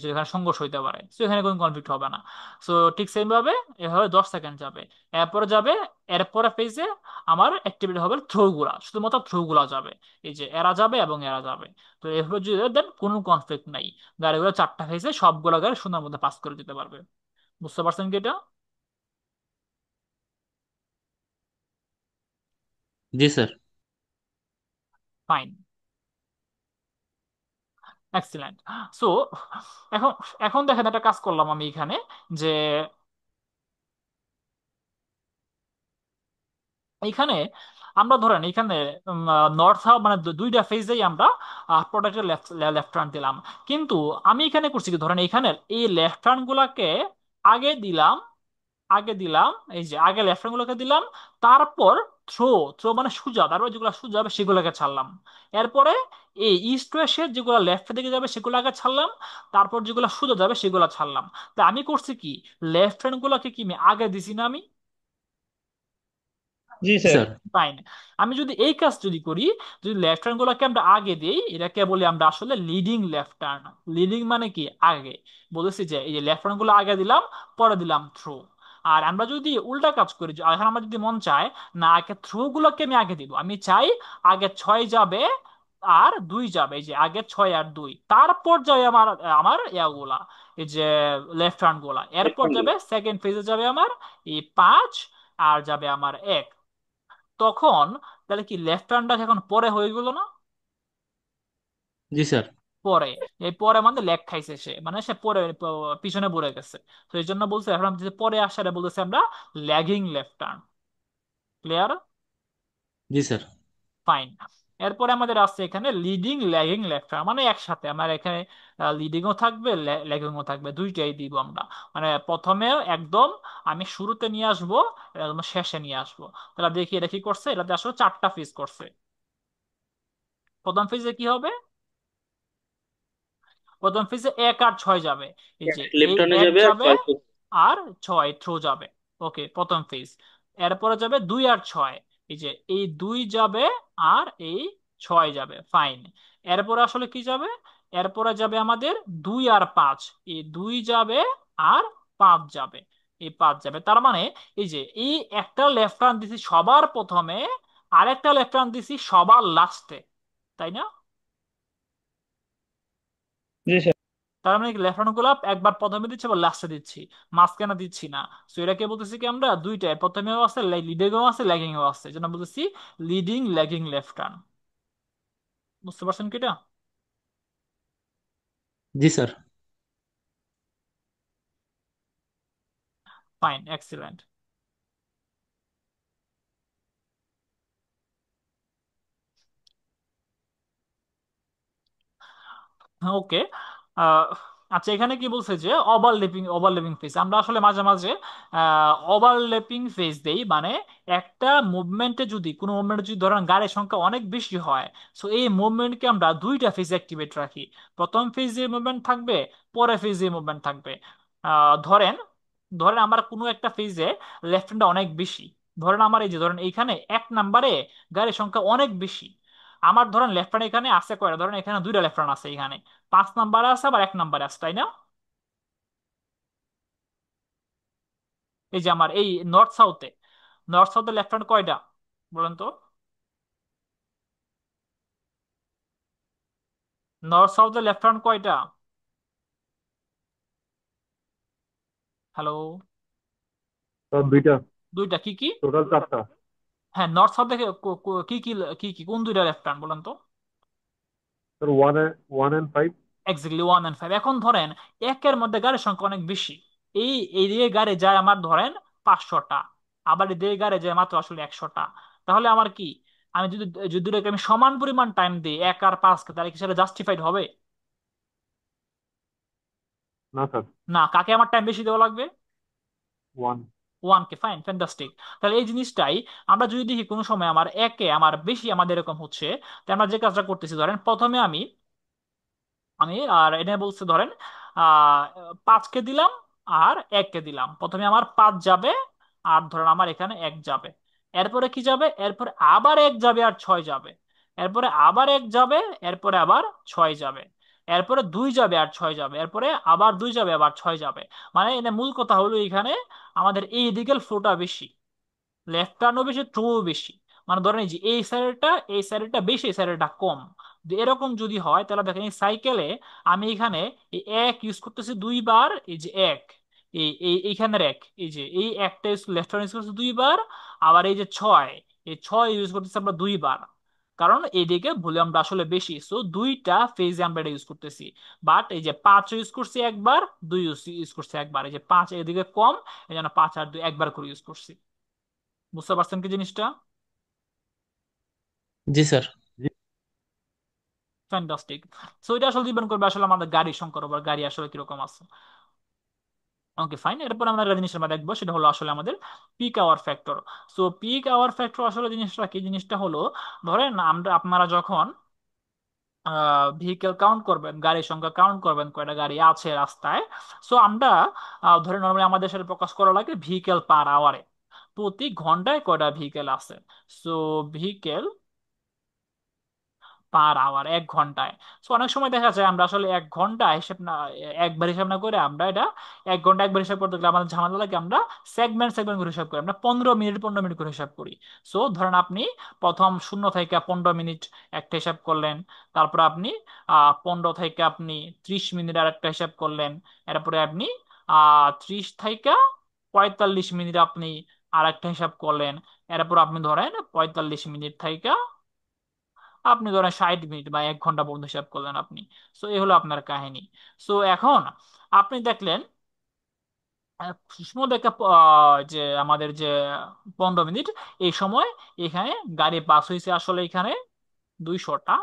যেখানে সংঘর্ষ হইতে পারে, তো এখানে কোনো কনফ্লিক্ট হবে না। সো ঠিক সেম ভাবে এভাবে 10 সেকেন্ড যাবে। এরপরে যাবে, এরপরে ফেজে আমার অ্যাক্টিভিটি হবে থ্রো গুলা, শুধুমাত্র থ্রো গুলা যাবে, এই যে এরা যাবে এবং এরা যাবে। তো এভাবে যদি দেন কোনো কনফ্লিক্ট নাই, গাড়িগুলো 4টা ফেজে সবগুলো গাড়ি সুন্দর মধ্যে পাস করে দিতে পারবে। বুঝতে পারছেন কি এটা? জি স্যার। Fine, excellent. সো এখন এখন দেখেন একটা কাজ করলাম আমি এখানে, যে এইখানে আমরা ধরেন এখানে নর্থ সাউথ মানে দুইটা ফেজেই আমরা প্রোডাক্টের লেফট লেফট টার্ন দিলাম। কিন্তু আমি এখানে করছি কি, ধরেন এখানে এই লেফট টার্ন গুলাকে আগে দিলাম, আগে দিলাম, এই যে আগে লেফট হ্যান্ড গুলোকে দিলাম, তারপর থ্রো, থ্রো মানে সুজা, তারপর যেগুলো সুজা হবে সেগুলোকে ছাড়লাম। এরপরে এই ইস্ট ওয়েস্টের যেগুলো লেফট দিকে যাবে সেগুলো আগে ছাড়লাম, তারপর যেগুলো সুজা যাবে সেগুলো ছাড়লাম। তা আমি করছি কি, লেফট হ্যান্ড গুলোকে কি আমি আগে দিছি না আমি? জি জি স্যার। স্যার। ফাইন। আমি যদি এই কাজ যদি করি, যদি লেফট টার্ন গুলোকে আমরা আগে দিই, এটাকে বলি আমরা আসলে লিডিং লেফট টার্ন। লিডিং মানে কি, আগে। বলেছি যে এই যে লেফট টার্ন গুলো আগে দিলাম, পরে দিলাম থ্রো। আর আমরা যদি উল্টা কাজ করি, এখন আমরা যদি মন চায় না আগে থ্রো গুলোকে আমি আগে দিব, আমি চাই আগে 6 যাবে আর 2 যাবে, এই যে আগে 6 আর 2, তারপর যাবে আমার আমার ইয়াগুলা, এই যে লেফট হ্যান্ড গুলা, এরপর যাবে সেকেন্ড ফেজে যাবে আমার এই 5 আর যাবে আমার 1। তখন তাহলে কি লেফট হ্যান্ডটা এখন পরে হয়ে গেল না? জি স্যার। পরে, এই পরে মানে লেগ খাইছে সে, মানে সে পরে পিছনে পড়ে গেছে। তো এই জন্য বলছে, এখন আমি যে পরে আসারে বলতেছি আমরা ল্যাগিং লেফট টার্ন। ক্লিয়ার? জি স্যার। ফাইন। এরপরে আমাদের আছে এখানে লিডিং ল্যাগিং লেফট টার্ন, মানে একসাথে আমার এখানে লিডিংও থাকবে ল্যাগিংও থাকবে, দুইটাই দিব আমরা। মানে প্রথমে একদম আমি শুরুতে নিয়ে আসবো, একদম শেষে নিয়ে আসবো। তাহলে দেখি এটা কি করছে, এটাতে আসলে 4টা ফেজ করছে। প্রথম ফেজে কি হবে? প্রথম ফেজে 1 আর 6 যাবে, এই যে এই লেফট টার্নে 1 যাবে আর যাবে 6 আর 6 থ্রো যাবে। ওকে, প্রথম ফেজ। এরপরে যাবে 2 আর 6, এই যে এই 2 যাবে আর এই 6 যাবে। ফাইন। এরপরে আসলে কি যাবে? এরপরে যাবে আমাদের 2 আর 5, এই 2 যাবে আর 5 যাবে, এই 5 যাবে। তার মানে এই যে এই একটা লেফট টার্ন দিছি সবার প্রথমে, আরেকটা লেফট টার্ন দিছি সবার লাস্টে, তাই না? জি স্যার। তার মানে লেফট হ্যান্ড গোলাপ একবার প্রথমে দিচ্ছি আবার লাস্টে দিচ্ছি, মাঝখানে দিচ্ছি না। সো এটাকে বলতেছি কি আমরা দুইটাই, প্রথমেও আছে লিডিংও আছে ল্যাগিংও আছে, যেটা বলতেছি লিডিং ল্যাগিং লেফট হ্যান্ড। বুঝতে পারছেন কি এটা? জি স্যার। Fine, excellent. ওকে। আচ্ছা, এখানে কি বলছে যে ওভারল্যাপিং ফেজ, আমরা আসলে মাঝে মাঝে ওভারল্যাপিং ফেজ দেই, মানে একটা মুভমেন্টে যদি কোনো মুভমেন্টে যদি ধরেন গাড়ির সংখ্যা অনেক বেশি হয়, সো এই মুভমেন্টকে আমরা দুইটা ফেজ অ্যাক্টিভেট রাখি। প্রথম ফেজে মুভমেন্ট থাকবে, পরে ফেজে মুভমেন্ট থাকবে। ধরেন ধরেন আমার কোনো একটা ফেজে লেফট হ্যান্ডটা অনেক বেশি। ধরেন আমার এই যে ধরেন এইখানে 1 নাম্বারে গাড়ির সংখ্যা অনেক বেশি। আমার ধরেন লেফট হ্যান্ড এখানে আছে কয়টা, ধরেন এখানে 2টা লেফট হ্যান্ড আছে, এখানে 5 নাম্বারে আছে আবার 1 নাম্বারে আছে, তাই না? এই যে আমার এই নর্থ সাউথে লেফট হ্যান্ড কয়টা বলেন তো? নর্থ সাউথে লেফট হ্যান্ড কয়টা? হ্যালো? সব দুইটা। দুইটা। কি কি? টোটাল চারটা। হ্যাঁ, নর্থ সাউথে কি কি কি কি কোন 2টা লেফট হ্যান্ড বলেন তো? Sir, 1 and 5। Exactly 1 and 5। এখন ধরেন একের মধ্যে গাড়ির সংখ্যা অনেক বেশি, এই এদিকে গাড়ি যায় আমার ধরেন 500টা, আবার এদিকে গাড়ি যায় মাত্র আসলে 100টা। তাহলে আমার কি, আমি যদি যদি দুটোকে আমি সমান পরিমাণ টাইম দিই 1 আর 5কে, তাহলে কি সেটা জাস্টিফাইড হবে? না স্যার। না, কাকে আমার টাইম বেশি দেওয়া লাগবে? 1। 1কে। Fine, fantastic. তাহলে এই জিনিসটাই আমরা যদি দেখি কোনো সময় আমার একে আমার বেশি আমাদের এরকম হচ্ছে, তাই আমরা যে কাজটা করতেছি, ধরেন প্রথমে আমি আমি আর এনে বলছে ধরেন 5কে দিলাম আর 1কে দিলাম, প্রথমে আমার 5 যাবে আর ধরেন আমার এখানে 1 যাবে। এরপরে কি যাবে? এরপরে আবার 1 যাবে আর 6 যাবে। এরপরে আবার 1 যাবে, এরপরে আবার 6 যাবে। এরপরে 2 যাবে আর 6 যাবে, এরপরে আবার 2 যাবে আবার 6 যাবে। মানে এনে মূল কথা হলো এখানে আমাদের এই দিকের ফ্লোটা বেশি, লেফট টার্নও বেশি, থ্রোও বেশি। মানে ধরেন এই যে এই সাইডটা বেশি, এই সাইডটা কম। তো এরকম যদি হয় তাহলে দেখেন এই সাইকেলে আমি এখানে এই 1 ইউজ করতেছি 2 বার, এই যে 1, এইখানের 1, এই যে এই একটা লেফট টার্ন ইউজ করতেছি 2 বার। আবার এই যে 6, এই 6 ইউজ করতেছি আমরা 2 বার, কারণ এইদিকে ভলিউমটা আসলে বেশি, সো দুইটা ফেজে আমরা এটা ইউজ করতেছি। বাট এই যে 5 ইউজ করছি একবার, 2 ইউজ করছি একবার, এই যে 5 এদিকে কম, এই জন্য 5 আর 2 একবার করে ইউজ করছি। বুঝতে পারছেন কি জিনিসটা? জি স্যার। জি। ফ্যান্টাস্টিক। সো এটা আসলে ডিপেন্ড করবে আসলে আমাদের গাড়ির সংখ্যার উপর, গাড়ি আসলে কিরকম আছে। ওকে, ফাইন। এরপর আমরা একটা জিনিস আমরা দেখবো, সেটা হলো আসলে আমাদের peak hour factor. So peak hour factor আসলে জিনিসটা কি? জিনিসটা হলো ধরেন আপনারা যখন ভেহিকেল কাউন্ট করবেন, গাড়ির সংখ্যা কাউন্ট করবেন কয়টা গাড়ি আছে রাস্তায়, সো আমরা ধরে নর্মালি আমাদের সাথে প্রকাশ করা লাগে ভেহিকেল পার আওয়ারে, প্রতি ঘন্টায় কয়টা ভেহিকেল আছে। সো ভেহিকেল পার আওয়ার, 1 ঘন্টায়। তো অনেক সময় দেখা যায় আমরা আসলে 1 ঘন্টা হিসেব না, একবার হিসাব না করে আমরা এটা 1 ঘন্টা একবার হিসাব করতে গেলে আমাদের ঝামেলা লাগে। আমরা সেগমেন্ট সেগমেন্ট করে হিসাব করি, আমরা 15 মিনিট 15 মিনিট করে হিসাব করি। সো ধরেন আপনি প্রথম 0 থেকে 15 মিনিট একটা হিসাব করলেন, তারপর আপনি 15 থেকে আপনি 30 মিনিট আর একটা হিসাব করলেন, এরপরে আপনি 30 থেকে 45 মিনিট আপনি আর একটা হিসাব করলেন, এরপর আপনি ধরেন 45 মিনিট থেকে আপনি ধরেন 60 মিনিট বা 1 ঘন্টা পর্যন্ত হিসাব করলেন আপনি। সো এই হলো আপনার কাহিনী। সো এখন আপনি দেখলেন সুষম দেখা যে আমাদের যে 15 মিনিট, এই সময় এখানে গাড়ি পাস হয়েছে আসলে এখানে 200টা।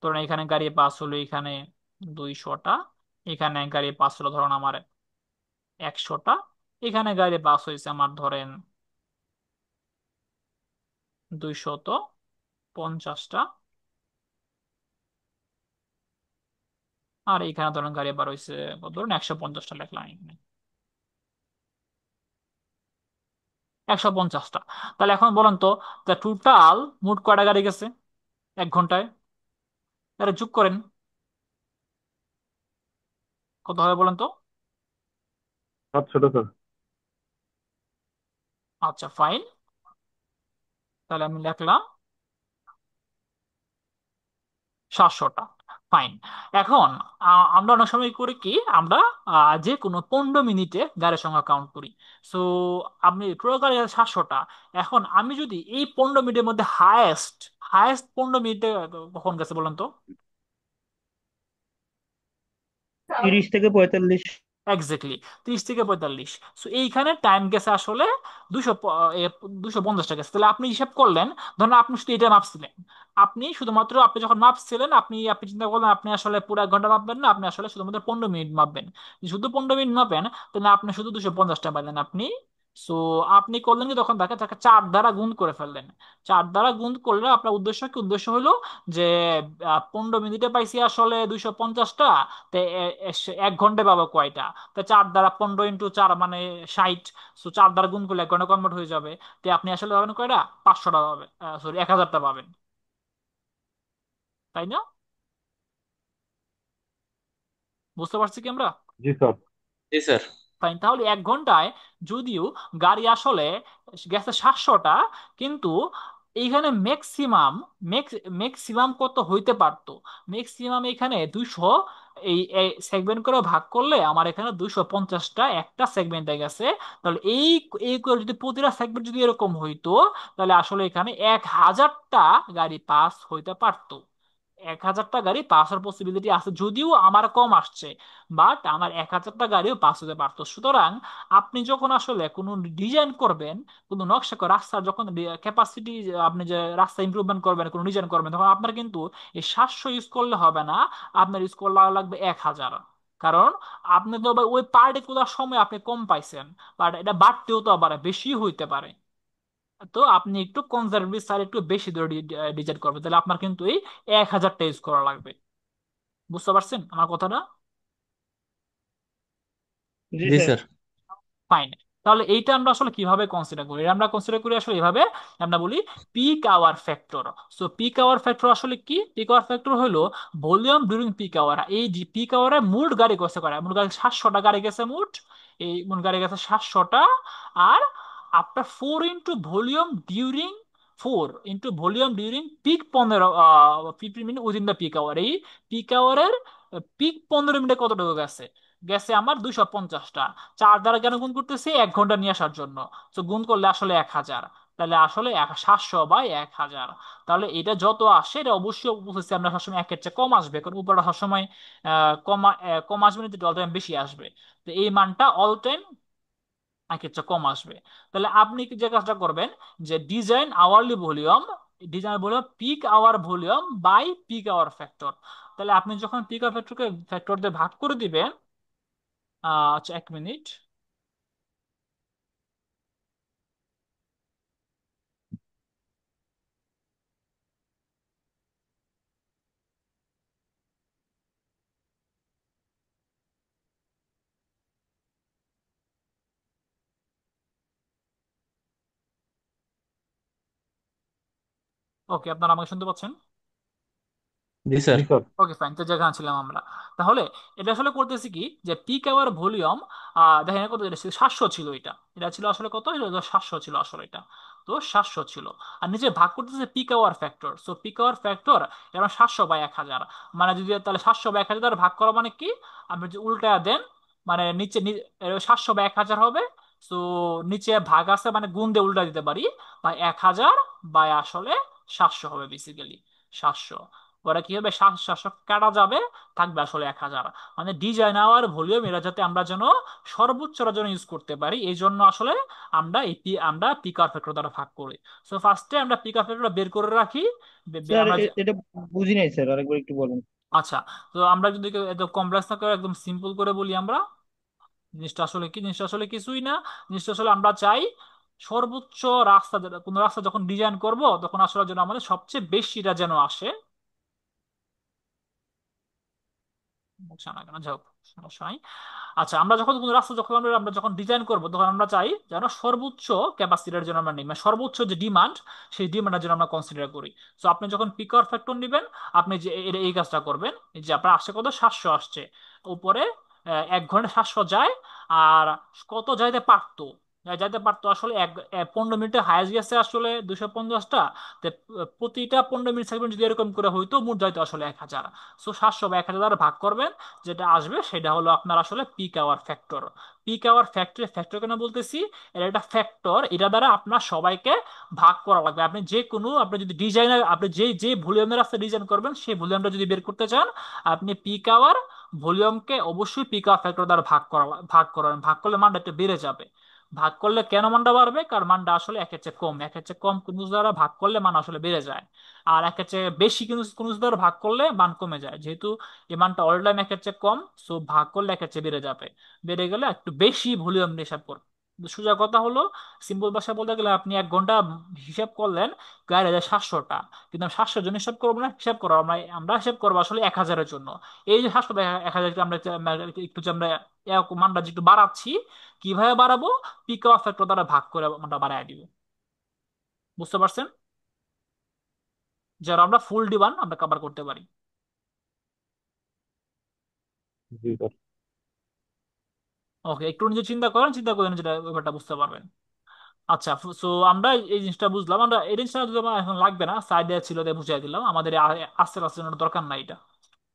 ধরুন এখানে গাড়ি পাস হলো এখানে 200টা, এখানে গাড়ি পাস হলো ধরুন আমার 100টা, এখানে গাড়ি পাস হয়েছে আমার ধরেন 250টা, আর এখানে ধরুন গাড়ি বার হয়েছে ধরুন 150টা, লিখলাম এখানে 150টা। তাহলে এখন বলেন তো, টোটাল মোট কয়টা গাড়ি গেছে 1 ঘন্টায়? তাহলে যোগ করেন, কত হবে বলেন তো? 700 টাকা। আচ্ছা ফাইন, তাহলে আমি লিখলাম 700টা। ফাইন। এখন আমরা অনেক সময় করি কি, আমরা যে কোনো 15 মিনিটে গাড়ির সংখ্যা কাউন্ট করি। সো আপনি টোটাল গাড়ি 700টা। এখন আমি যদি এই 15 মিনিটের মধ্যে হায়েস্ট হায়েস্ট 15 মিনিটে কখন গেছে বলেন তো? 30 থেকে 45। এক্স্যাক্টলি, 30 থেকে 45। সো এইখানে টাইম গেছে আসলে 250টা গেছে। তাহলে আপনি হিসাব করলেন, ধরুন আপনি শুধু এটা মাপছিলেন, আপনি শুধুমাত্র আপনি যখন মাপছিলেন আপনি চিন্তা করলেন আপনি আসলে পুরো 1 ঘন্টা মাপবেন না, আপনি আসলে শুধুমাত্র 15 মিনিট মাপবেন। যদি শুধু 15 মিনিট মাপেন তাহলে আপনি শুধু 250টা পাইলেন আপনি। সো আপনি করলেন কি, তখন তাকে তাকে 4 দ্বারা গুণ করে ফেললেন। 4 দ্বারা গুণ করলে আপনার উদ্দেশ্য কি? উদ্দেশ্য হলো যে 15 মিনিটে পাইছি আসলে 250টা, তো 1 ঘন্টায় পাবো কয়টা? তো 4 দ্বারা 15 × 4 মানে 60। সো 4 দ্বারা গুণ করলে 1 ঘন্টা কনভার্ট হয়ে যাবে। তো আপনি আসলে পাবেন কয়টা? 500টা পাবেন, সরি 1000টা পাবেন, তাই না? বুঝতে পারছি কি আমরা? জি স্যার। জি স্যার। ফাইন। তাহলে 1 ঘন্টায় যদিও গাড়ি আসলে গেছে 700টা, কিন্তু এইখানে ম্যাক্সিমাম ম্যাক্সিমাম কত হইতে পারতো? ম্যাক্সিমাম এখানে 200, এই সেগমেন্ট করে ভাগ করলে আমার এখানে 250টা একটা সেগমেন্টে গেছে। তাহলে এই এই করে যদি প্রতিটা সেগমেন্ট যদি এরকম হইতো, তাহলে আসলে এখানে 1000টা গাড়ি পাস হইতে পারতো। 1000টা গাড়ি পাস হওয়ার পসিবিলিটি আছে, যদিও আমার কম আসছে, বাট আমার 1000টা গাড়িও পাস হতে পারতো। সুতরাং আপনি যখন আসলে কোনো ডিজাইন করবেন, কোনো নকশা করে রাস্তার যখন ক্যাপাসিটি, আপনি যে রাস্তা ইমপ্রুভমেন্ট করবেন, কোনো ডিজাইন করবেন, তখন আপনার কিন্তু এই 700 ইউজ করলে হবে না, আপনার ইউজ করলে লাগবে 1000। কারণ আপনি তো আবার ওই পার্টিকুলার সময় আপনি কম পাইছেন, বাট এটা বাড়তেও তো আবার বেশি হইতে পারে। তো আপনি একটু কনজারভেটিভ সাইড একটু বেশি ধরে ডিজাইন করবেন, তাহলে আপনার কিন্তু এই 1000টা ইউজ করা লাগবে। বুঝতে পারছেন আমার কথাটা? জি জি স্যার। স্যার। ফাইন। তাহলে এইটা আমরা আসলে কিভাবে কনসিডার করি? এটা আমরা কনসিডার করি আসলে এভাবে, আমরা বলি peak hour factor. So peak hour factor আসলে কি? পিক আওয়ার ফ্যাক্টর হলো ভলিউম ডিউরিং পিক আওয়ার। এই যে পিক আওয়ারে মোট গাড়ি গেছে করে, মোট গাড়ি 700টা গাড়ি গেছে মোট, এই মোট গাড়ি গেছে 700টা। আর আপনার 4 into volume during peak 15 minute within the peak hour. এই পিক আওয়ারের পিক 15 মিনিটে কতটুকু গেছে? গেছে আমার 250টা। 4 দ্বারা কেন গুণ করতেছি? 1 ঘন্টা নিয়ে আসার জন্য। তো গুণ করলে আসলে 1000। তাহলে আসলে 700/1000। তাহলে এটা যত আসে এটা অবশ্যই বুঝতেছি আমরা সবসময় একের চেয়ে কম আসবে, কারণ উপরটা সবসময় কম আসবে না, অল টাইম বেশি আসবে। তো এই মানটা অল টাইম একের চেয়ে কম আসবে। তাহলে আপনি যে কাজটা করবেন, যে design hourly volume, design volume peak hour volume by peak hour factor. তাহলে আপনি যখন পিক আওয়ার ফ্যাক্টরকে ফ্যাক্টর দিয়ে ভাগ করে দিবেন, আচ্ছা 1 মিনিট। ওকে, আপনারা আমাকে শুনতে পাচ্ছেন? জি স্যার। জি স্যার। ওকে ফাইন, তো যেখানে ছিলাম আমরা, তাহলে এটা আসলে করতেছি কি, যে পিক আওয়ার ভলিউম, দেখেন কত, এটা ছিল 700 ছিল, এটা এটা ছিল আসলে কত, এটা হলো 700 ছিল আসলে এটা, তো 700 ছিল। আর নিচে ভাগ করতেছে peak hour factor, so peak hour factor এবার 700/1000, মানে যদি তাহলে 700/1000 ভাগ করা মানে কি, আপনি যদি উল্টা দেন, মানে নিচে 700/1000 হবে। সো নিচে ভাগ আছে মানে গুণ দিয়ে উল্টা দিতে পারি, বা 1000 বা আসলে 700 হবে বেসিক্যালি, 700। পরে কি হবে, 700 কাটা যাবে, থাকবে আসলে 1000। মানে ডিজাইন আওয়ার ভলিউম এরা যাতে আমরা যেন সর্বোচ্চটা যেন ইউজ করতে পারি, এই জন্য আসলে আমরা পিকার ফ্যাক্টর দ্বারা ভাগ করি। সো ফার্স্টে আমরা পিকার ফ্যাক্টরটা বের করে রাখি। স্যার আমরা এটা বুঝি নাই স্যার, আরেকবার একটু বলেন। আচ্ছা, তো আমরা যদি এত কমপ্লেক্স না করে একদম সিম্পল করে বলি, আমরা জিনিসটা আসলে কিছুই না। জিনিসটা আসলে আমরা চাই সর্বোচ্চ রাস্তা, কোনো রাস্তা যখন ডিজাইন করব তখন আসলে যেন আমাদের সবচেয়ে বেশিটা যেন আসে। বুঝছে না কেন, যাই হোক, সমস্যা নাই। আচ্ছা, আমরা যখন কোনো রাস্তা যখন আমরা যখন ডিজাইন করব তখন আমরা চাই যেন সর্বোচ্চ ক্যাপাসিটির জন্য আমরা নিই, মানে সর্বোচ্চ যে ডিমান্ড, সেই ডিমান্ডের জন্য আমরা কনসিডার করি। তো আপনি যখন পিকার ফ্যাক্টর নেবেন, আপনি যে এই কাজটা করবেন, যে আপনার আসছে কত, 700 আসছে, উপরে 1 ঘন্টা 700 যায়, আর কত যাইতে পারতো, যাইতে পারতো আসলে 15 মিনিটে হাইয়েস্ট গেছে আসলে 250টা। তো প্রতিটা 15 মিনিট যদি এরকম করে হইতো, মোট যাইতো আসলে 1000। সো 700/1000 দ্বারা ভাগ করবেন, যেটা আসবে সেটা হলো আপনার আসলে peak hour factor. Peak hour factor, factor কেন বলতেছি, এটা একটা ফ্যাক্টর, এটা দ্বারা আপনার সবাইকে ভাগ করা লাগবে। আপনি যে কোনো, আপনি যদি ডিজাইনার, আপনি যে যে ভলিউমের রাস্তা ডিজাইন করবেন, সেই ভলিউমটা যদি বের করতে চান, আপনি পিক আওয়ার ভলিউমকে অবশ্যই পিক আওয়ার ফ্যাক্টর দ্বারা ভাগ করাবেন। ভাগ করলে মানটা একটু বেড়ে যাবে। ভাগ করলে কেন মানটা বাড়বে, কারণ মানটা আসলে একের চেয়ে কম, একের চেয়ে কম কোনো দ্বারা ভাগ করলে মান আসলে বেড়ে যায়। আর একের চেয়ে বেশি কোনো দ্বারা ভাগ করলে মান কমে যায়, যেহেতু এই মানটা অল টাইম একের চেয়ে কম, সো ভাগ করলে একের চেয়ে বেড়ে যাবে। বেড়ে গেলে একটু বেশি ভলিউম হিসাব করবে। সোজা কথা হলো, সিম্পল ভাষা বলতে গেলে, আপনি 1 ঘন্টা হিসাব করলেন গাড়ি যায় 700টা, কিন্তু আমি 700 জন হিসাব করবো না, হিসাব করবো আমরা আমরা হিসাব করবো আসলে 1000-এর জন্য। এই যে 700/1000 আমরা একটু যে আমরা মানটা যে একটু বাড়াচ্ছি, কিভাবে বাড়াবো, পিক আওয়ার ফ্যাক্টর দ্বারা ভাগ করে মানটা বাড়ায় দিব। বুঝতে পারছেন, যারা আমরা ফুল ডিমান্ড আমরা কভার করতে পারি। জি স্যার। ওকে, একটু নিজে চিন্তা করেন, চিন্তা করেন যেটা ব্যাপারটা বুঝতে পারবেন। আচ্ছা, সো আমরা এই জিনিসটা বুঝলাম, আমরা এই জিনিসটা যদি আমার এখন লাগবে না, সাইডে ছিল তাই বুঝিয়ে দিলাম, আমাদের আস্তে আস্তে দরকার নাই এটা।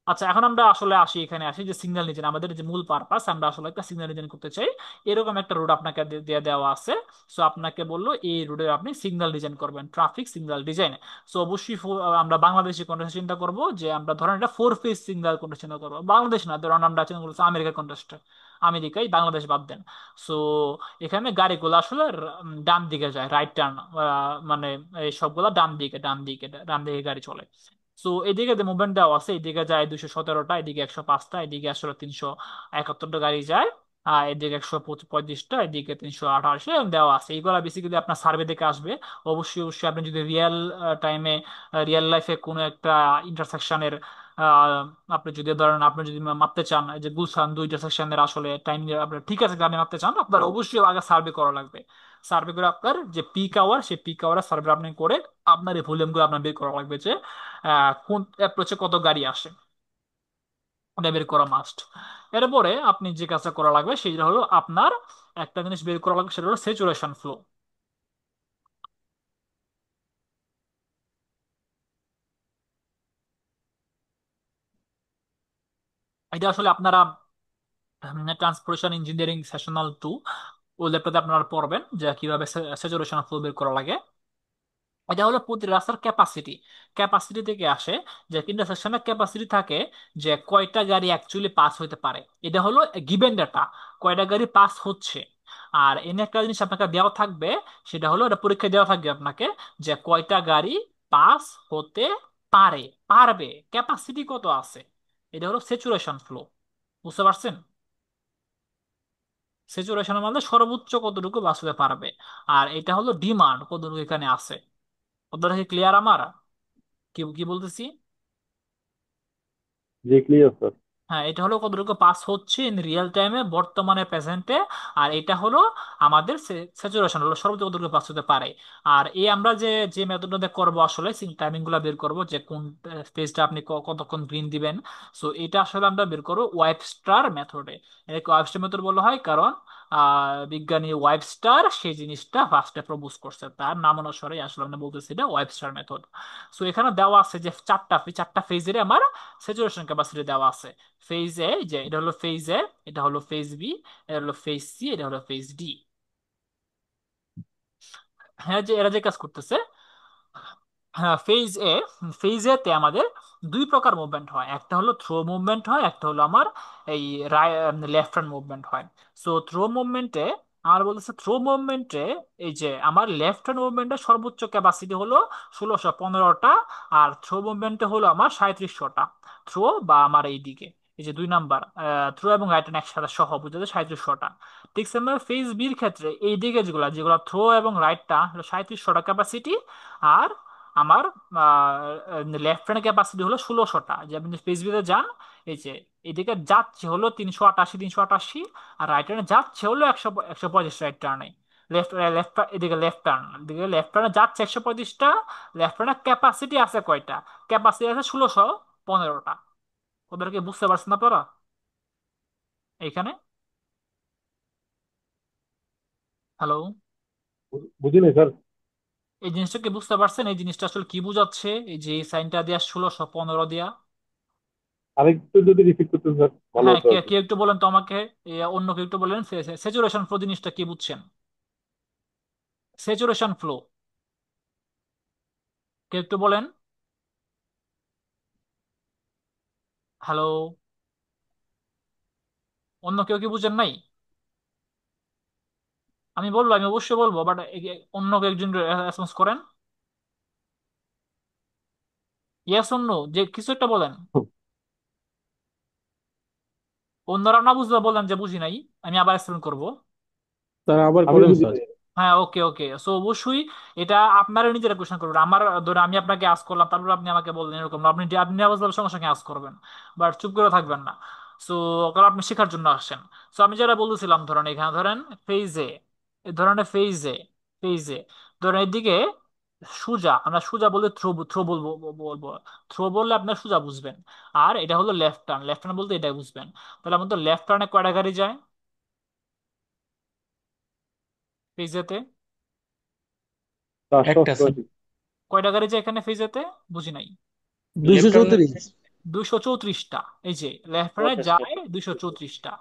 আচ্ছা, এখন আমরা আসলে আসি, এখানে আসি যে সিগন্যাল ডিজাইন, আমাদের যে মূল পারপাস, আমরা আসলে একটা সিগন্যাল ডিজাইন করতে চাই। এরকম একটা রোড আপনাকে দিয়ে দেওয়া আছে। সো আপনাকে বললো এই রোডে আপনি সিগন্যাল ডিজাইন করবেন, ট্রাফিক সিগন্যাল ডিজাইন। সো অবশ্যই আমরা বাংলাদেশি কন্টেস্ট চিন্তা করবো, যে আমরা ধরেন এটা 4 ফেজ সিগন্যাল কন্টেস্ট চিন্তা করবো, বাংলাদেশ না, ধরেন আমরা চিন্তা করছি আমেরিকার কন্টেস্ট, আমেরিকায়, বাংলাদেশ বাদ দেন। সো এখানে গাড়িগুলো আসলে ডান দিকে যায়, রাইট টার্ন, মানে এই সবগুলা ডান দিকে গাড়ি চলে। সো এদিকে যে মুভমেন্ট দেওয়া আছে, এদিকে যায় 217টা, এদিকে 105টা, এদিকে আসলে 371টা গাড়ি যায়, আর এদিকে 135টা, এদিকে 388 দেওয়া আছে। এইগুলা বেসিক্যালি আপনার সার্ভে থেকে আসবে। অবশ্যই অবশ্যই আপনি যদি রিয়েল টাইমে, রিয়েল লাইফে কোনো একটা ইন্টারসেকশনের, আপনি যদি ধরেন, আপনি যদি মাপতে চান যে গুলশান 2 ইন্টারসেকশনের আসলে টাইম, আপনি ঠিক আছে গাড়ি মাপতে চান, আপনার অবশ্যই আগে সার্ভে করা লাগবে। সার্ভে করে আপনার যে পিক আওয়ার, সেই পিক আওয়ার সার্ভে আপনি করে আপনার এই ভলিউম গুলো আপনার বের করা লাগবে, যে কোন অ্যাপ্রোচে কত গাড়ি আসে, ওটা বের করা মাস্ট। এরপরে আপনি যে কাজটা করা লাগবে সেটা হলো আপনার একটা জিনিস বের করা লাগবে, সেটা হলো স্যাচুরেশন ফ্লো। এটা আসলে আপনারা ট্রান্সপোর্টেশন ইঞ্জিনিয়ারিং সেশনাল 2 ওই ল্যাপটপে আপনারা পড়বেন যে কিভাবে স্যাচুরেশন ফ্লো বের করা লাগে। এটা হলো প্রতি রাস্তার ক্যাপাসিটি, ক্যাপাসিটি থেকে আসে, যে ইন্টারসেকশনের ক্যাপাসিটি থাকে, যে কয়টা গাড়ি অ্যাকচুয়ালি পাস হইতে পারে। এটা হলো গিভেন ডাটা, কয়টা গাড়ি পাস হচ্ছে। আর এনে একটা জিনিস আপনাকে দেওয়া থাকবে, সেটা হলো, এটা পরীক্ষা দেওয়া থাকবে আপনাকে, যে কয়টা গাড়ি পাস হতে পারে, পারবে, ক্যাপাসিটি কত আছে। এটা হলো স্যাচুরেশন ফ্লো। বুঝতে পারছেন, স্যাচুরেশনের মধ্যে সর্বোচ্চ কতটুকু বাস হতে পারবে। আর এটা হলো ডিমান্ড কতটুকু এখানে আছে। আপনারা কি ক্লিয়ার আমার কি কি বলতেছি? জি ক্লিয়ার স্যার। হ্যাঁ, এটা হলো কতটুকু পাস হচ্ছে ইন রিয়েল টাইমে, বর্তমানে প্রেজেন্টে। আর এটা হলো আমাদের স্যাচুরেশন, হলো সর্বোচ্চ কতটুকু পাস হতে পারে। আর এই আমরা যে যে মেথডটা করবো আসলে টাইমিং গুলা বের করবো, যে কোন স্পেসটা আপনি কতক্ষণ গ্রিন দিবেন। সো এটা আসলে আমরা বের করবো ওয়েবস্টার মেথডে। এটাকে ওয়েবস্টার মেথড বলা হয় কারণ বিজ্ঞানী ওয়েবস্টার সেই জিনিসটা ফার্স্টে প্রপোজ করছে, তার নাম অনুসারে আসলে আমরা বলতেছি এটা ওয়েবস্টার মেথড। সো এখানে দেওয়া আছে যে চারটা ফেজের আমার স্যাচুরেশন ক্যাপাসিটি দেওয়া আছে। ফেজ এ, যে এটা হলো ফেজ এ, এটা হলো ফেজ বি, এটা হলো ফেজ সি, এটা হলো ফেজ ডি। হ্যাঁ, যে এরা যে কাজ করতেছে। হ্যাঁ, ফেজ এ তে আমাদের দুই প্রকার মুভমেন্ট হয়, একটা হলো থ্রো মুভমেন্ট হয়, একটা হলো আমার এই লেফট হ্যান্ড মুভমেন্ট হয়। সো থ্রো মুভমেন্টে আমার বলতেছে, থ্রো মুভমেন্টে এই যে আমার লেফট হ্যান্ড মুভমেন্টের সর্বোচ্চ ক্যাপাসিটি হলো 1615টা, আর থ্রো মুভমেন্টে হলো আমার 3700টা। থ্রো বা আমার এই দিকে, এই যে দুই নাম্বার, থ্রো এবং রাইট হ্যান্ড একসাথে সহ বুঝাতে 3700টা। ঠিক সেমভাবে ফেজ বির ক্ষেত্রে এই দিকে যেগুলো যেগুলো থ্রো এবং রাইটটা হলো 3700টা ক্যাপাসিটি, আর আমার লেফট হ্যান্ড ক্যাপাসিটি হলো 1600টা। যে আপনি ফেসবিতে যান, এই যে এদিকে যাচ্ছে হলো 388, আর রাইট হ্যান্ডে যাচ্ছে হলো 125 রাইট টার্নে। লেফট লেফট এদিকে লেফট টার্ন, এদিকে লেফট টার্নে যাচ্ছে 135টা। লেফট টার্নের ক্যাপাসিটি আছে কয়টা? ক্যাপাসিটি আছে 1615টা। ওদেরকে বুঝতে পারছেন আপনারা এইখানে? হ্যালো? বুঝি নাই স্যার। এই জিনিসটা কি বুঝতে পারছেন? এই জিনিসটা আসলে কি বোঝাচ্ছে, এই যে এই সাইনটা দেওয়া 1615 দিয়া? আরেকটু যদি রিপিট করতেন স্যার ভালো হ্যাঁ, হতো কে আর কি। কে একটু বলেন তো আমাকে। অন্য কেউ একটু বলেন, স্যাচুরেশন ফ্লো জিনিসটা কি বুঝছেন? স্যাচুরেশন ফ্লো কে একটু বলেন। হ্যালো? অন্য কেউ কি বুঝেন নাই? আমি বলবো, আমি অবশ্যই বলবো, বাট অন্য কেউ একজন রেসপন্স করেন। ইয়েস অন্য, যে কিছু একটা বলেন। অন্যরা না বুঝলে বলেন যে বুঝি নাই, আমি আবার এক্সপ্লেন করবো। স্যার আবার আমি করেন বুঝি স্যার। নাই। হ্যাঁ, ওকে ওকে, সো অবশ্যই এটা আপনারা নিজেরা কোশ্চেন করবেন। আমার ধরে আমি আপনাকে আস্ক করলাম, তারপর আপনি আমাকে বললেন, এরকম না। আপনি আবার সঙ্গে সঙ্গে আস্ক করবেন, বাট চুপ করে থাকবেন না। সো কারণ আপনি শেখার জন্য আসছেন। সো আমি যেটা বলতেছিলাম, ধরেন এখানে ধরেন ফেজে, এই ধরনের ফেজে ধরেন এদিকে সুজা, আমরা সুজা বলতে থ্রো বলবো, বলবো থ্রো বললে আপনার সুজা বুঝবেন। আর এটা হলো লেফট টার্ন বলতে এটা বুঝবেন। তাহলে আমাদের লেফট টার্নে কয়টা গাড়ি যায় ফেজেতে? একটা স্যার। 488। কয়টা গাড়ি যায় এখানে ফেজেতে? বুঝি নাই। দুইশো লেফট টার্ন। চৌত্রিশ 234টা। এই যে লেফট হ্যান্ডে পঁচাত্তর। যায় 234টা।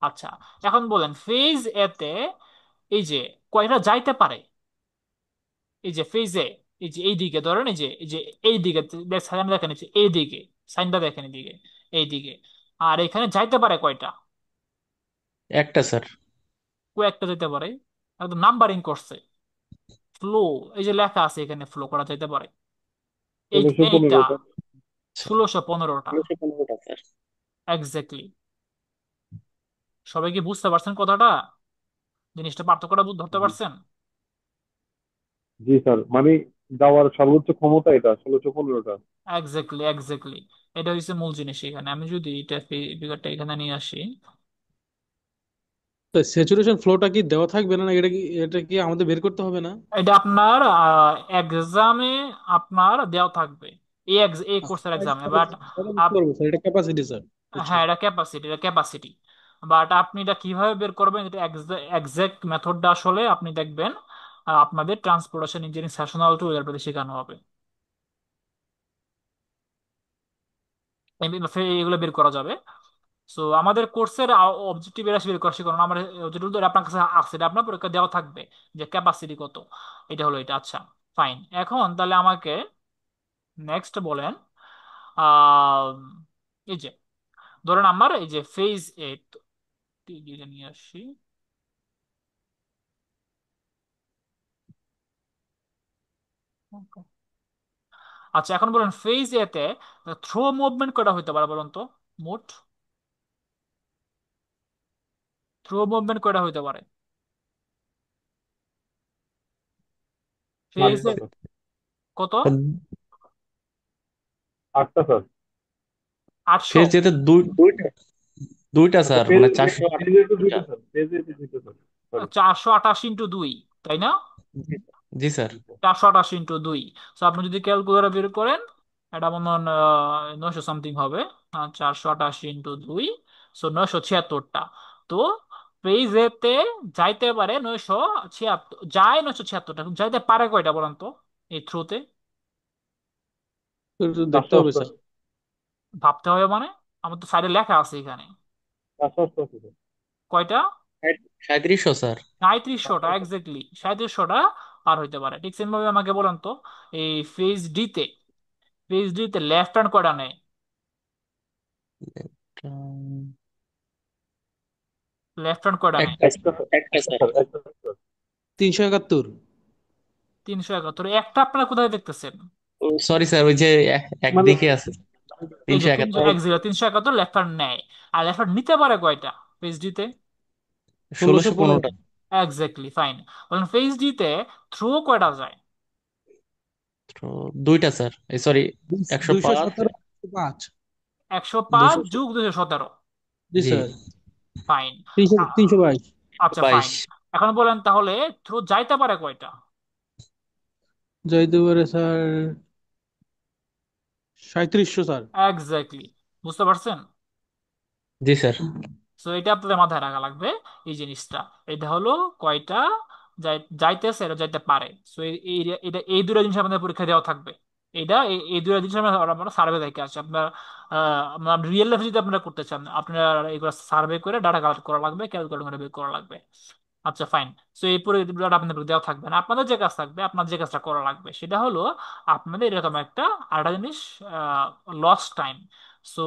আচ্ছা, এখন বলেন ফেজ এতে এই যে কয়টা যাইতে পারে? এই যে ফেজে, এই যে এই দিকে ধরেন, এই যে এই দিকে সাইন দেখেন, এই যে এই দিকে সাইনটা দেখেন, এদিকে এই দিকে। আর এখানে যাইতে পারে কয়টা? একটা স্যার। কয়েকটা যেতে পারে, একদম নাম্বারিং করছে। ফ্লো, এই যে লেখা আছে এখানে ফ্লো করা যাইতে পারে এই 1615 এইটা স্যার। 1615টা। 1615টা স্যার। এক্স্যাক্টলি। সবাই কি বুঝতে পারছেন কথাটা? জিনিসটা পার্থক্যটা ধরতে জি। পারছেন? জি স্যার, মানে যাওয়ার সর্বোচ্চ ক্ষমতা এটা 1615টা। Exactly exactly. এটা হচ্ছে মূল জিনিস এখানে। আমি যদি এটা ফিগারটা এখানে নিয়ে আসি, তো স্যাচুরেশন ফ্লোটা কি দেওয়া থাকবে না, এটা কি আমাদের বের করতে হবে না? এটা আপনার এক্সামে আপনার দেওয়া থাকবে, এই কোর্সের এক্সামে। বাট তাহলে বুঝতে পারবো স্যার, এটা ক্যাপাসিটি স্যার। বুঝছি। হ্যাঁ, এটা ক্যাপাসিটি। বাট আপনি এটা কিভাবে বের করবেন, এটা এক্সাক্ট মেথডটা আসলে আপনি দেখবেন আপনাদের ট্রান্সপোর্টেশন ইঞ্জিনিয়ারিং সেশনাল টু এর প্রতি শেখানো হবে। এগুলো বের করা যাবে। সো আমাদের কোর্সের অবজেক্টিভ এর বের করা কারণ আমার অবজেক্টিভ তো আপনার কাছে আছে, এটা আপনার পরীক্ষা দেওয়া থাকবে যে ক্যাপাসিটি কত। এটা হলো এটা। আচ্ছা, ফাইন। এখন তাহলে আমাকে নেক্সট বলেন, আহ এই যে ধরেন আমার এই যে ফেজ এইট নিয়ে আসি। আচ্ছা, এখন বলেন ফেজ এতে থ্রো মুভমেন্ট কটা হইতে পারে বলুন তো? মোট থ্রো মুভমেন্ট কটা হইতে পারে ফেজ? 8টা স্যার। কত? 8টা স্যার। 800? ফেজ যেতে দুইটা দুইটা আচ্ছা স্যার, পেজ মানে 408। পেজে তো দুইটা। দুইটা স্যার, পেজে তো দুইটা স্যার, সরি। 428 × 2, তাই না? জি জি স্যার। 428 × 2। তো আপনি যদি ক্যালকুলেটর বের করেন, এটা মনে হয় 900 সামথিং হবে। 428 × 2, 976টা। তো পেজেতে যাইতে পারে 976, যায় 976টা, যাইতে পারে কয়টা বলেন তো এই থ্রুতে? তো একটু দেখতে চারশো হবে স্যার। অষ্টআশি। ভাবতে হবে মানে, আমার তো সাইডে লেখা আছে এখানে। 488 স্যার। কয়টা? 3700 স্যার। 3700টা, এক্স্যাক্টলি 3700টা পার হইতে পারে। ঠিক সেম ভাবে আমাকে বলেন তো, এই ফেজ ডি তে লেফট হ্যান্ড কয়টা নেয়? উম, লেফট হ্যান্ড কয়টা নেয়? একটা একটা স্যার, একটা একটা স্যার। স্যার, একটা স্যার। 371। 371, একটা আপনারা কোথায় দেখতেছেন? সরি স্যার, ওই যে মানে একদিকে আছে এই যে 371। 371 লেফট হ্যান্ড নেয়। আর লেফট হ্যান্ড নিতে পারে কয়টা ফেজ ডি তে? 1615। 1615টা। Exactly, fine. বলেন ফেজ ডি তে থ্রু কয়টা যায়? তো দুইটা স্যার, এই সরি, 105। 217, 5। 105 200। যোগ 217। জি জি। স্যার। ফাইন। 322। আচ্ছা, ফাইন। 22। এখন বলেন তাহলে থ্রু যাইতে পারে কয়টা? যাইতে পারে স্যার 3700 স্যার। এক্স্যাক্টলি, বুঝতে পারছেন? জি স্যার। সো এটা আপনাদের মাথায় রাখা লাগবে, এই জিনিসটা। এটা হলো কয়টা যাইতেছে, এটা যাইতে পারে। সো এটা এই দুটো জিনিস আমাদের পরীক্ষা দেওয়া থাকবে। এটা এই দুটো জিনিস আমরা সার্ভে দেখে আসছি। আপনার রিয়েল লাইফে যদি আপনারা করতে চান, আপনারা এগুলো সার্ভে করে ডাটা কালেক্ট করা লাগবে, ক্যালকুলেট করে বের করা লাগবে। আচ্ছা, ফাইন। সো এই পুরো ডাটা আপনাদের দেওয়া থাকবে না। আপনাদের যে কাজ থাকবে, আপনার যে কাজটা করা লাগবে সেটা হলো আপনাদের এরকম একটা আরেকটা জিনিস, loss time. So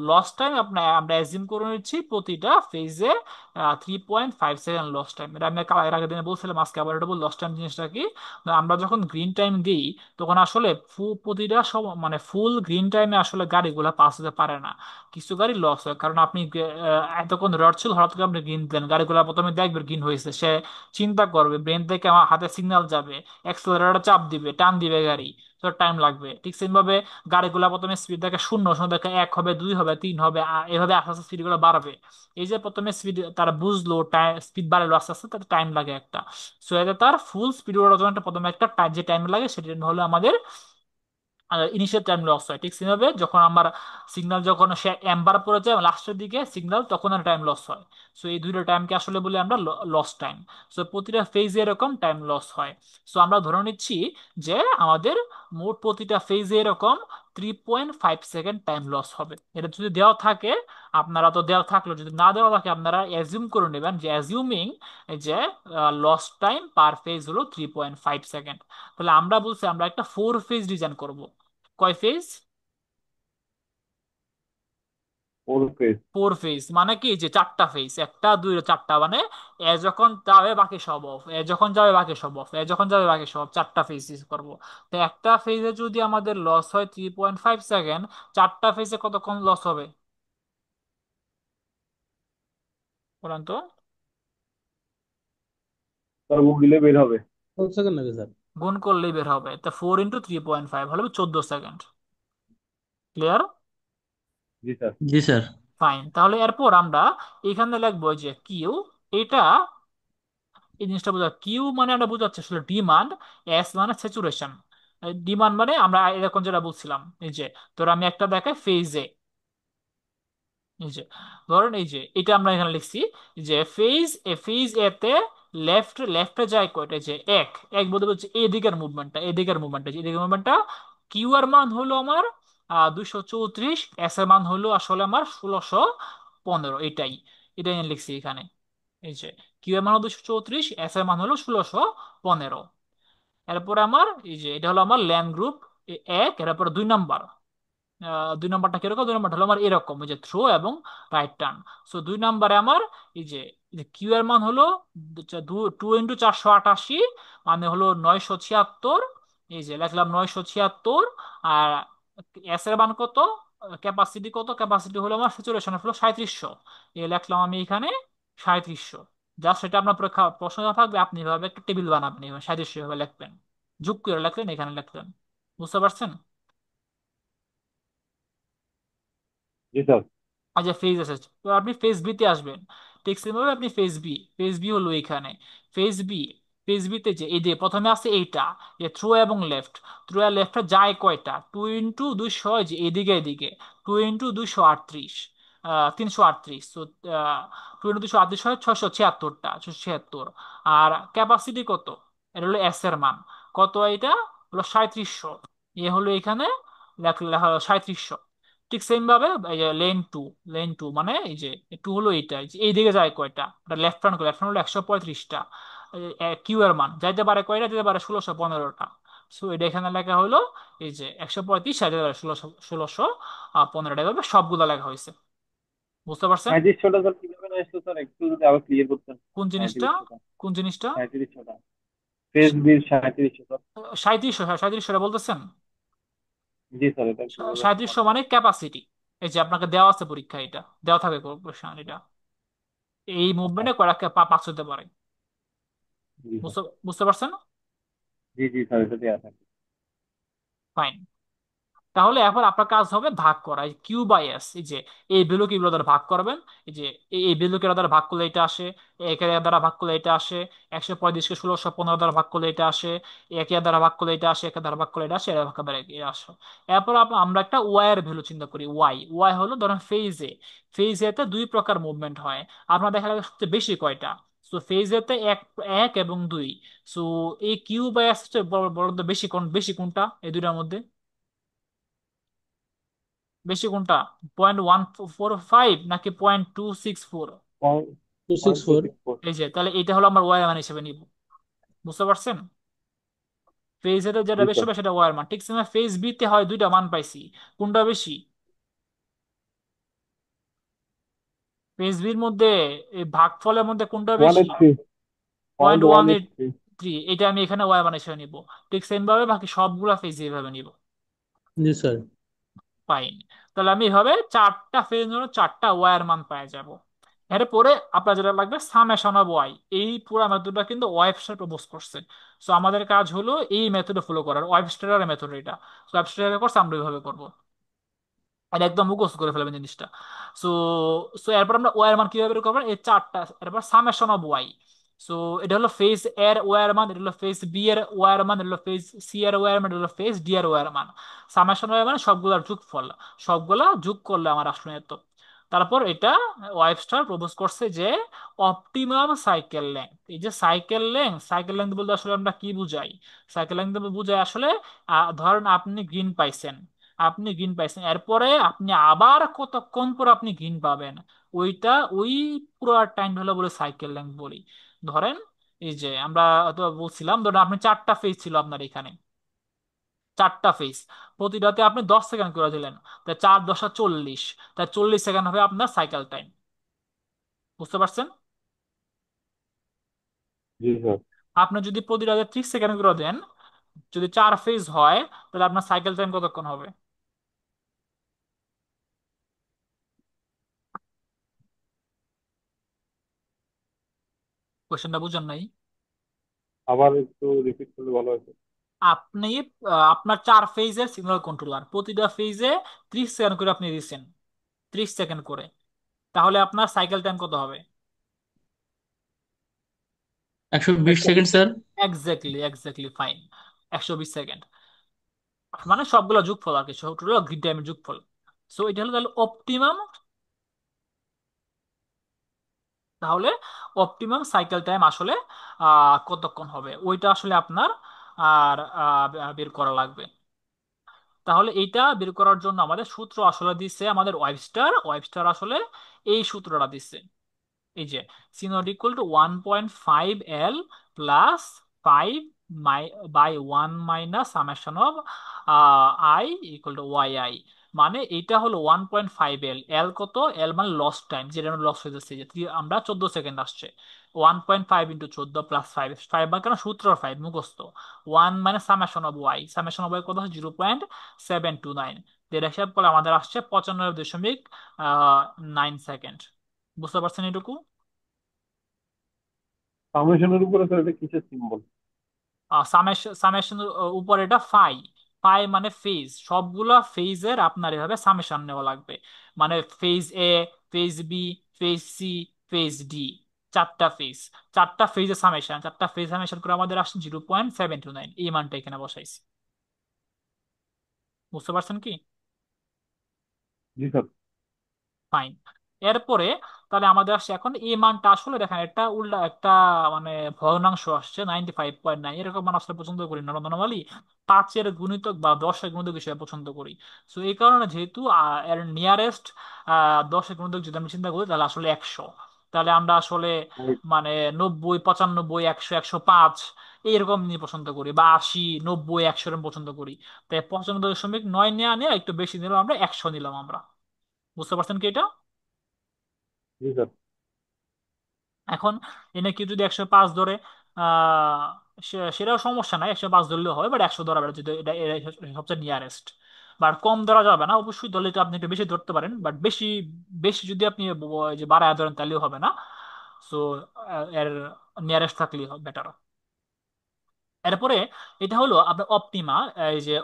loss time আমরা অ্যাজিউম করে নিচ্ছি প্রতিটা ফেজে 3.5 সেকেন্ড লস টাইম। এটা আমি এর আগের দিনে বলছিলাম, আজকে আবার এটা বল লস টাইম জিনিসটা কি। না, আমরা যখন গ্রিন টাইম দিই তখন আসলে প্রতিটা সব মানে ফুল গ্রিন টাইমে আসলে গাড়িগুলো পাস হতে পারে না। কিছু গাড়ি লস হয়, কারণ আপনি এতক্ষণ রড ছিল, হঠাৎ করে আপনি গ্রিন দিলেন, গাড়িগুলো প্রথমে দেখবে গ্রিন হয়েছে, সে চিন্তা করবে, ব্রেন থেকে আমার হাতে সিগন্যাল যাবে, অ্যাক্সেলারেটর চাপ দিবে, টান দিবে গাড়ি, তো টাইম লাগবে। ঠিক সেম ভাবে গাড়িগুলো প্রথমে স্পিড দেখে শূন্য, শূন্য দেখে 1 হবে, 2 হবে, 3 হবে, এভাবে আস্তে আস্তে স্পিড গুলো বাড়বে। এই যে প্রথমে স্পিড তারা বুঝলো, স্পিড বাড়লো আস্তে আস্তে, তার টাইম লাগে একটা। সো এতে তার ফুল স্পিড ওঠার জন্য প্রথমে একটা যে টাইম লাগে সেটা হলো আমাদের ইনিশিয়াল টাইম লস হয়। ঠিক সেভাবে যখন আমার সিগন্যাল, যখন সে এম্বার পড়ে যায় লাস্টের দিকে সিগন্যাল, তখন আর টাইম লস হয়। সো এই দুইটা টাইমকে আসলে বলি আমরা লস টাইম। সো প্রতিটা ফেজে এরকম টাইম লস হয়। সো আমরা ধরে নিচ্ছি যে আমাদের মোট প্রতিটা ফেজে এরকম 3.5 সেকেন্ড টাইম লস হবে। এটা যদি দেওয়া থাকে, আপনারা তো দেওয়া থাকলো, যদি না দেওয়া থাকে আপনারা অ্যাজিউম করে নেবেন যে অ্যাজিউমিং যে লস টাইম পার ফেজ হলো 3.5 সেকেন্ড। তাহলে আমরা বলছি আমরা একটা 4 ফেজ ডিজাইন করব। কয় ফেজ? ওর পেজ। 4 ফেজ মানে কি, যে 4টা ফেজ, 1 2 4টা, মানে এ যখন যাবে বাকি সব অফ, এ যখন যাবে বাকি সব অফ, এ যখন যাবে বাকি সব, 4টা ফেজ ইউজ করবো। তো একটা ফেজে যদি আমাদের লস হয় 3.5 সেকেন্ড, 4টা ফেজে কতক্ষণ লস হবে বলেন তো? তার মুখ দিলে বের হবে। কত সেকেন্ড লাগে স্যার? গুণ করলেই বের হবে, তা 4 × 3.5 হলে 14 সেকেন্ড। ক্লিয়ার? জি স্যার। জি স্যার। ফাইন। তাহলে এরপর আমরা এখানে লিখবো যে কিউ, এটা এই জিনিসটা বোঝা, কিউ মানে আমরা বোঝাচ্ছি আসলে ডিমান্ড, এস মানে স্যাচুরেশন। ডিমান্ড মানে আমরা এরকম যেটা বলছিলাম, এই যে ধর আমি একটা দেখাই ফেজে, এই যে ধরেন এই যে এটা আমরা এখানে লিখছি যে ফেজ এতে লেফটে যায় কয়টা, যে এক এক বলতে বলছে এদিকের মুভমেন্টটা কিউ এর মান হলো আমার 234, এস এর মান হলো আসলে আমার 1615। এটাই এটাই আমি লিখছি এখানে। এই যে কিউ এর মান হলো 234, এস এর মান হলো 1615। এরপরে আমার এই যে এটা হলো আমার ল্যান্ড গ্রুপ এক। এরপর 2 নাম্বার, 2 নাম্বারটা কিরকম, 2 নাম্বারটা হলো আমার এরকম, ওই যে থ্রো এবং রাইট টার্ন। সো 2 নাম্বারে আমার এই যে কিউ এর মান হলো 2 × 488, মানে হলো 976। এই যে লিখলাম 976। আর এস এর মান কত, ক্যাপাসিটি কত, ক্যাপাসিটি হলো আমার স্যাচুরেশন হলো 3700। এই লিখলাম আমি এখানে 3700। জাস্ট এটা আপনার পরীক্ষা প্রশ্ন দেওয়া থাকবে, আপনি এভাবে একটা টেবিল বানাবেন, এভাবে 3700 ভাবে লিখবেন, যোগ করে লিখলেন, এখানে লিখলেন। বুঝতে পারছেন? জি স্যার। আচ্ছা ফেজ আছে, তো আপনি ফেজ বি তে আসবেন। ঠিক সেভাবে আপনি ফেজ বি হলো এখানে ফেজ বি। ফেজ বি তে যে এই যে প্রথমে আছে এইটা, যে থ্রো এবং লেফট। থ্রো আর লেফটে যায় কয়টা, 2 ইন্টু 200, যে এদিকে এদিকে 2 ইন্টু 238, 338। তো 2 ইন্টু 238 হয় 676টা, 676। আর ক্যাপাসিটি কত, এটা হলো এস এর মান কত, এটা হলো 3700। এ হলো এখানে লেখা লেখা হলো 3700। ঠিক সেম ভাবে এই যে লেন টু মানে এই যে টু হলো এইটা, এই যে এই দিকে যায় কয়টা, লেফট হ্যান্ড, লেফট হ্যান্ড হলো 135টা। কিউ এর মান যাইতে পারে কয়টা, যেতে পারে 1615টা। সো এটা এখানে লেখা হলো এই যে 135, সাথে 1615টা, এভাবে সবগুলো লেখা হয়েছে। বুঝতে পারছেন 3700টা স্যার কিভাবে না আসতো স্যার, একটু যদি আবার ক্লিয়ার করতেন। কোন জিনিসটা? 3700টা, কোন জিনিসটা? 3700টা, ফেজ বির 3700 স্যার। 3700, হ্যাঁ 3700 বলতেছেন। জি স্যার, এটা কিভাবে আসতো 3700 মানে। মানে ক্যাপাসিটি। এই যে আপনাকে দেওয়া আছে পরীক্ষা, এটা দেওয়া থাকে কোশ্চেন, এটা এই আচ্ছা। মুভমেন্টে কয়েকটা পাস হতে পারে। জি স্যার। বুঝতে বুঝতে পারছেন? জি জি স্যার, এটা দেওয়া থাকে। ফাইন। তাহলে এখন আপনার কাজ হবে ভাগ করা, কিউ বাই এস। এই যে এই ভ্যালু কি দ্বারা ভাগ করবেন, এই যে এই ভ্যালুকে দ্বারা ভাগ করলে এটা আসে, একে দ্বারা ভাগ করলে এটা আসে, 135কে 1615 দ্বারা ভাগ করলে এটা আসে, একে দ্বারা ভাগ করলে এটা আসে, একে দ্বারা ভাগ করলে এটা আসে, এটা ভাগ করে এটা আসে। এরপর আমরা একটা ওয়াই এর ভ্যালু চিন্তা করি। ওয়াই ওয়াই হলো ধরেন ফেজে। ফেজেতে দুই প্রকার মুভমেন্ট হয়, আপনার দেখা গেছে সবচেয়ে বেশি কয়টা। সো ফেজেতে এক, এক এবং দুই। সো এই কিউ বাই এস হচ্ছে বড় বড় বেশি কোন, বেশি কোনটা এই দুইটার মধ্যে? বেশি কোনটা, 0.145 নাকি 0.264? Two six point two four six four এই যে তাহলে এটা হলো আমার ওয়ার মান হিসেবে নিব। বুঝতে পারছেন? ফেজ এতে যেটা জি বেশি স্যার। হবে সেটা ওয়ার মান। ঠিক আছে, ফেজ বি তে হয় দুইটা মান পাইছি, কোনটা বেশি? ফেজ বির মধ্যে এই ভাগফলের মধ্যে কোনটা ওয়ান বেশি? Eight three point point one one eight eight three three এটা আমি এখানে ওয়ার মান হিসেবে নিব। ঠিক সেম ভাবে বাকি সবগুলা ফেজ এইভাবে নিব। জি স্যার। ফাইন। তাহলে আমি এভাবে চারটা ফেজ জন্য চারটা ওয়ার মান পাই যাব। এরপরে আপনার যেটা লাগবে সামেশন অফ ওয়াই। এই পুরো মেথডটা কিন্তু ওয়েবস্টার প্রপোজ করছে। সো আমাদের কাজ হলো এই মেথডে ফলো করার, ওয়েবস্টারের মেথড এটা। সো ওয়েবস্টার করছে, আমরা এইভাবে করবো। এটা একদম মুখস্থ করে ফেলবেন জিনিসটা। সো সো এরপর আমরা ওয়ার মান কিভাবে বের করবেন, এই চারটা, এরপর সামেশন অফ ওয়াই। সো এটা হলো ফেজ এর ওয়ার মান, এটা হলো ফেজ বি এর ওয়ার মান, এটা হলো ফেজ সি এর ওয়ার মান, এটা হলো ফেজ ডি এর ওয়ার মান। সামেশন ওয়ার মানে সবগুলোর যোগফল, সবগুলা যোগ করলে আমার আসলে এত। তারপর এটা ওয়েবস্টার প্রপোজ করছে যে অপটিমাম সাইকেল লেংথ। এই যে সাইকেল লেংথ বলতে আসলে আমরা কি বুঝাই? সাইকেল লেংথ বুঝাই আসলে ধরেন আপনি গ্রিন পাইছেন, এরপরে আপনি আবার কতক্ষণ পর আপনি গ্রিন পাবেন, ওইটা ওই পুরো টাইম হলো বলে সাইকেল লেংথ বলি। ধরেন এই যে আমরা তো বলছিলাম, ধরেন আপনি চারটা ফেজ ছিল আপনার এখানে, চারটা ফেজ, প্রতিটাতে আপনি 10 সেকেন্ড করে দিলেন, তাই 4 × 10 = 40, তাই 40 সেকেন্ড হবে আপনার সাইকেল টাইম। বুঝতে পারছেন? জি স্যার। আপনি যদি প্রতিটাতে 30 সেকেন্ড করে দেন, যদি চার ফেজ হয়, তাহলে আপনার সাইকেল টাইম কতক্ষণ হবে? কোয়েশ্চেনটা বুঝেন নাই? আবার একটু রিপিট করলে ভালো হতো। আপনি আপনার চার ফেজের সিগন্যাল কন্ট্রোলার, প্রতিটা ফেজে 30 সেকেন্ড করে আপনি দিচ্ছেন, 30 সেকেন্ড করে, তাহলে আপনার সাইকেল টাইম কত হবে? 120 second sir. Exactly, exactly, fine. 120 second, মানে সবগুলো যোগফল আর কি, সবগুলো গ্রিড টাইমের যোগফল। সো এটা হলো তাহলে অপটিমাম। তাহলে অপটিমাম সাইকেল টাইম আসলে কতক্ষণ হবে, ওইটা আসলে আপনার আর বের করা লাগবে। তাহলে এইটা বের করার জন্য আমাদের সূত্র আসলে দিচ্ছে আমাদের ওয়েবস্টার। ওয়েবস্টার আসলে এই সূত্রটা দিচ্ছে, এই যে C naught equal to 1.5 L plus 5/1 - summation of I equal to Y I. মানে এটা হলো 1.5 L। এল কত? এল মানে লস টাইম, যেটা লস হয়ে যাচ্ছে, যে আমরা 14 সেকেন্ড আসছে। 1.5 × 14 + 5, 5 বা কেন সূত্র 5 মুখস্থ। ওয়ান মানে summation of Y, summation of Y কত হয় 0.729, যেটা হিসাব করলে আমাদের আসছে 95.9 সেকেন্ড। বুঝতে পারছেন এটুকু? সামেশনের উপরে স্যার এটা কিসের সিম্বল? সামেশন উপর এটা ফাই, পাই মানে ফেজ, সবগুলা ফেজের আপনার এভাবে সামেশন নেওয়া লাগবে। মানে phase A, phase B, phase C, phase D, চারটা ফেজ, চারটা ফেজের সামেশন, চারটা ফেজ সামেশন করে আমাদের আসছে 0.729, এই মানটা এখানে বসাইছি। বুঝতে পারছেন কি? জি স্যার। ফাইন। এরপরে তাহলে আমাদের আসছে এখন এই মানটা, আসলে দেখেন একটা উল্টা একটা মানে ভগ্নাংশ আসছে 95.9, এরকম মান আসলে পছন্দ করি না নর্মালি, 5-এর গুণিতক বা 10-এর গুণিতক হিসেবে পছন্দ করি। সো এই কারণে যেহেতু এর নিয়ারেস্ট 10-এর গুণিতক যদি আমি চিন্তা করি তাহলে আসলে 100, তাহলে আমরা আসলে মানে 90, 95, 100, 105 এইরকম নিয়ে পছন্দ করি, বা 80, 90, 100 এরকম পছন্দ করি। তাই 95.9 নেওয়া নিয়ে একটু বেশি নিলাম, আমরা 100 নিলাম আমরা। বুঝতে পারছেন কি এটা? জি স্যার। এখন এনে কেউ যদি 105 ধরে, আহ সেটাও সমস্যা নাই, 105 ধরলেও হয়, বাট 100 ধরা বেড়ে যদি এটা এটা সবচেয়ে নিয়ারেস্ট। বাট কম ধরা যাবে না, অবশ্যই ধরলে তো আপনি একটু বেশি ধরতে পারেন, বাট বেশি বেশি যদি আপনি যে বাড়ায় ধরেন তাহলেও হবে না। সো এর নিয়ারেস্ট থাকলেই বেটার। এরপরে এটা হলো আপনার অপটিমা, এই যে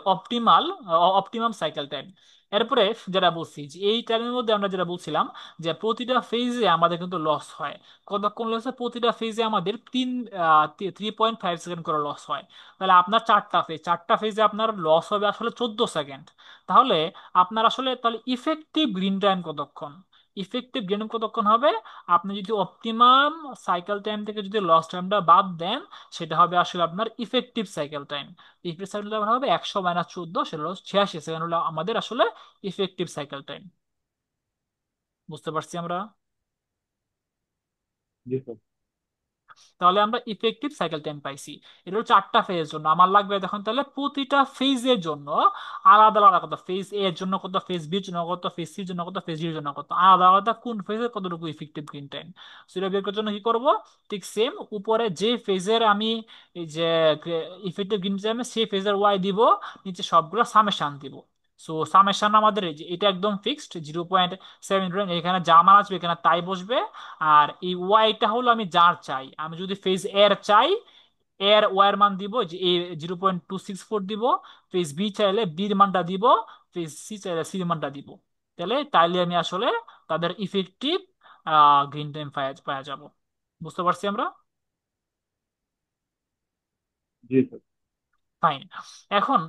অপটিমাম সাইকেল টাইম। এরপরে যেটা বলছি যে এই টাইমের মধ্যে আমরা যেটা বলছিলাম যে প্রতিটা ফেজে আমাদের কিন্তু লস হয়। কতক্ষণ লস হয়? প্রতিটা ফেজে আমাদের 3.5 সেকেন্ড করে লস হয়। তাহলে আপনার চারটা ফেজ, চারটা ফেজে আপনার লস হবে আসলে 14 সেকেন্ড। তাহলে আপনার আসলে তাহলে ইফেক্টিভ গ্রিন টাইম কতক্ষণ? ইফেক্টিভ গ্রিন টাইম কতক্ষণ হবে? আপনি যদি অপটিমাম সাইকেল টাইম থেকে যদি লস টাইমটা বাদ দেন, সেটা হবে আসলে আপনার effective cycle time. Effective cycle time হবে 100 - 14, সেটা হলো 86 সেকেন্ড, হলো আমাদের আসলে ইফেক্টিভ সাইকেল টাইম। বুঝতে পারছি আমরা? জি স্যার। তাহলে আমরা ইফেক্টিভ সাইকেল টাইম পাইছি। এটা হলো চারটা ফেজের জন্য। আমার লাগবে দেখুন তাহলে প্রতিটা ফেজের জন্য আলাদা আলাদা কত, ফেজ এ এর জন্য কত, ফেজ বি এর জন্য কত, ফেজ সি এর জন্য কত, ফেজ ডি এর জন্য কত, আলাদা আলাদা কোন ফেজে কতটুকু ইফেক্টিভ গ্রিন টাইম। সেটা বের করার জন্য কি করব? ঠিক সেম, উপরে যে ফেজের আমি এই যে ইফেক্টিভ গ্রিন টাইমে সেই ফেজের ওয়াই দিব, নিচে সবগুলো সামেশান দিব। সো সামেশান আমাদের এই যে এটা একদম ফিক্সড 0.7, এখানে যা মান আসবে এখানে তাই বসবে। আর এই ওয়াইটা হলো আমি যার চাই, আমি যদি ফেজ এর চাই, এর ওয়ার মান দিব যে এ 0.264 দিব, ফেজ বি চাইলে বির মানটা দিব, ফেজ সি চাইলে সির মানটা দিব। তাইলে আমি আসলে তাদের ইফেক্টিভ গ্রিন টাইম পাওয়া যাব। বুঝতে পারছি আমরা? জি স্যার। ফাইন। এখন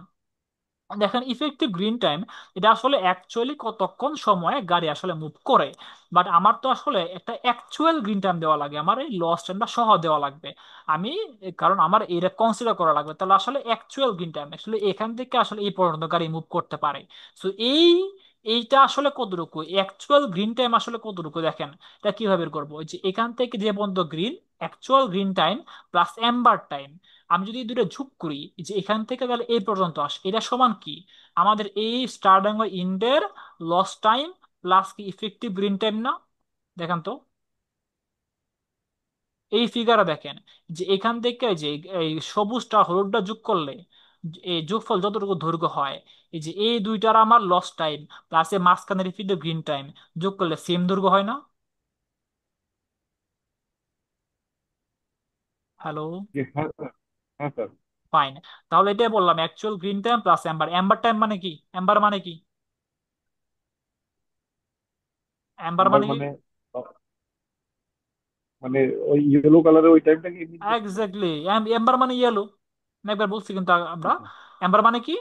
দেখেন ইফেক্টিভ গ্রিন টাইম এটা আসলে অ্যাকচুয়ালি কতক্ষণ সময় গাড়ি আসলে মুভ করে। বাট আমার তো আসলে একটা অ্যাকচুয়াল গ্রিন টাইম দেওয়া লাগে, আমার এই লস টাইমটা সহ দেওয়া লাগবে। আমি কারণ আমার এটা কনসিডার করা লাগবে, তাহলে আসলে অ্যাকচুয়াল গ্রিন টাইম আসলে এখান থেকে আসলে এই পর্যন্ত গাড়ি মুভ করতে পারে। সো এইটা আসলে কতটুকু অ্যাকচুয়াল গ্রিন টাইম, আসলে কতটুকু দেখেন এটা কিভাবে বের করবো? ওই যে এখান থেকে যে পর্যন্ত green, actual green time plus amber time, আমি যদি এই দুটো যোগ করি যে এখান থেকে তাহলে এই পর্যন্ত আসে, এটা সমান কি? আমাদের এই স্টারডাঙ্গা ইন্ডের লস টাইম প্লাস কি ইফেক্টিভ গ্রিন টাইম না? দেখেন তো এই ফিগারে দেখেন যে এখান থেকে যে এই সবুজটা হলুদটা যোগ করলে এই যোগফল যতটুকু দৈর্ঘ্য হয়, এই যে এই দুইটার আমার লস টাইম প্লাস এর মাঝখানের ইফেক্টিভ গ্রিন টাইম যোগ করলে সেম দৈর্ঘ্য হয় না? হ্যালো? জি, হ্যাঁ স্যার। হ্যাঁ স্যার। ফাইন। তাহলে এটাই বললাম actual green time plus amber. Amber time মানে কি? এম্বার মানে কি? এম্বার নাম্বার মানে কি? মানে মানে ওই ইয়েলো কালারের ওই টাইপটাকে মিন করছেন? এক্স্যাক্টলি, এম্বার মানে ইয়েলো। আমি একবার বলছি কিন্তু আমরা, এম্বার মানে কি?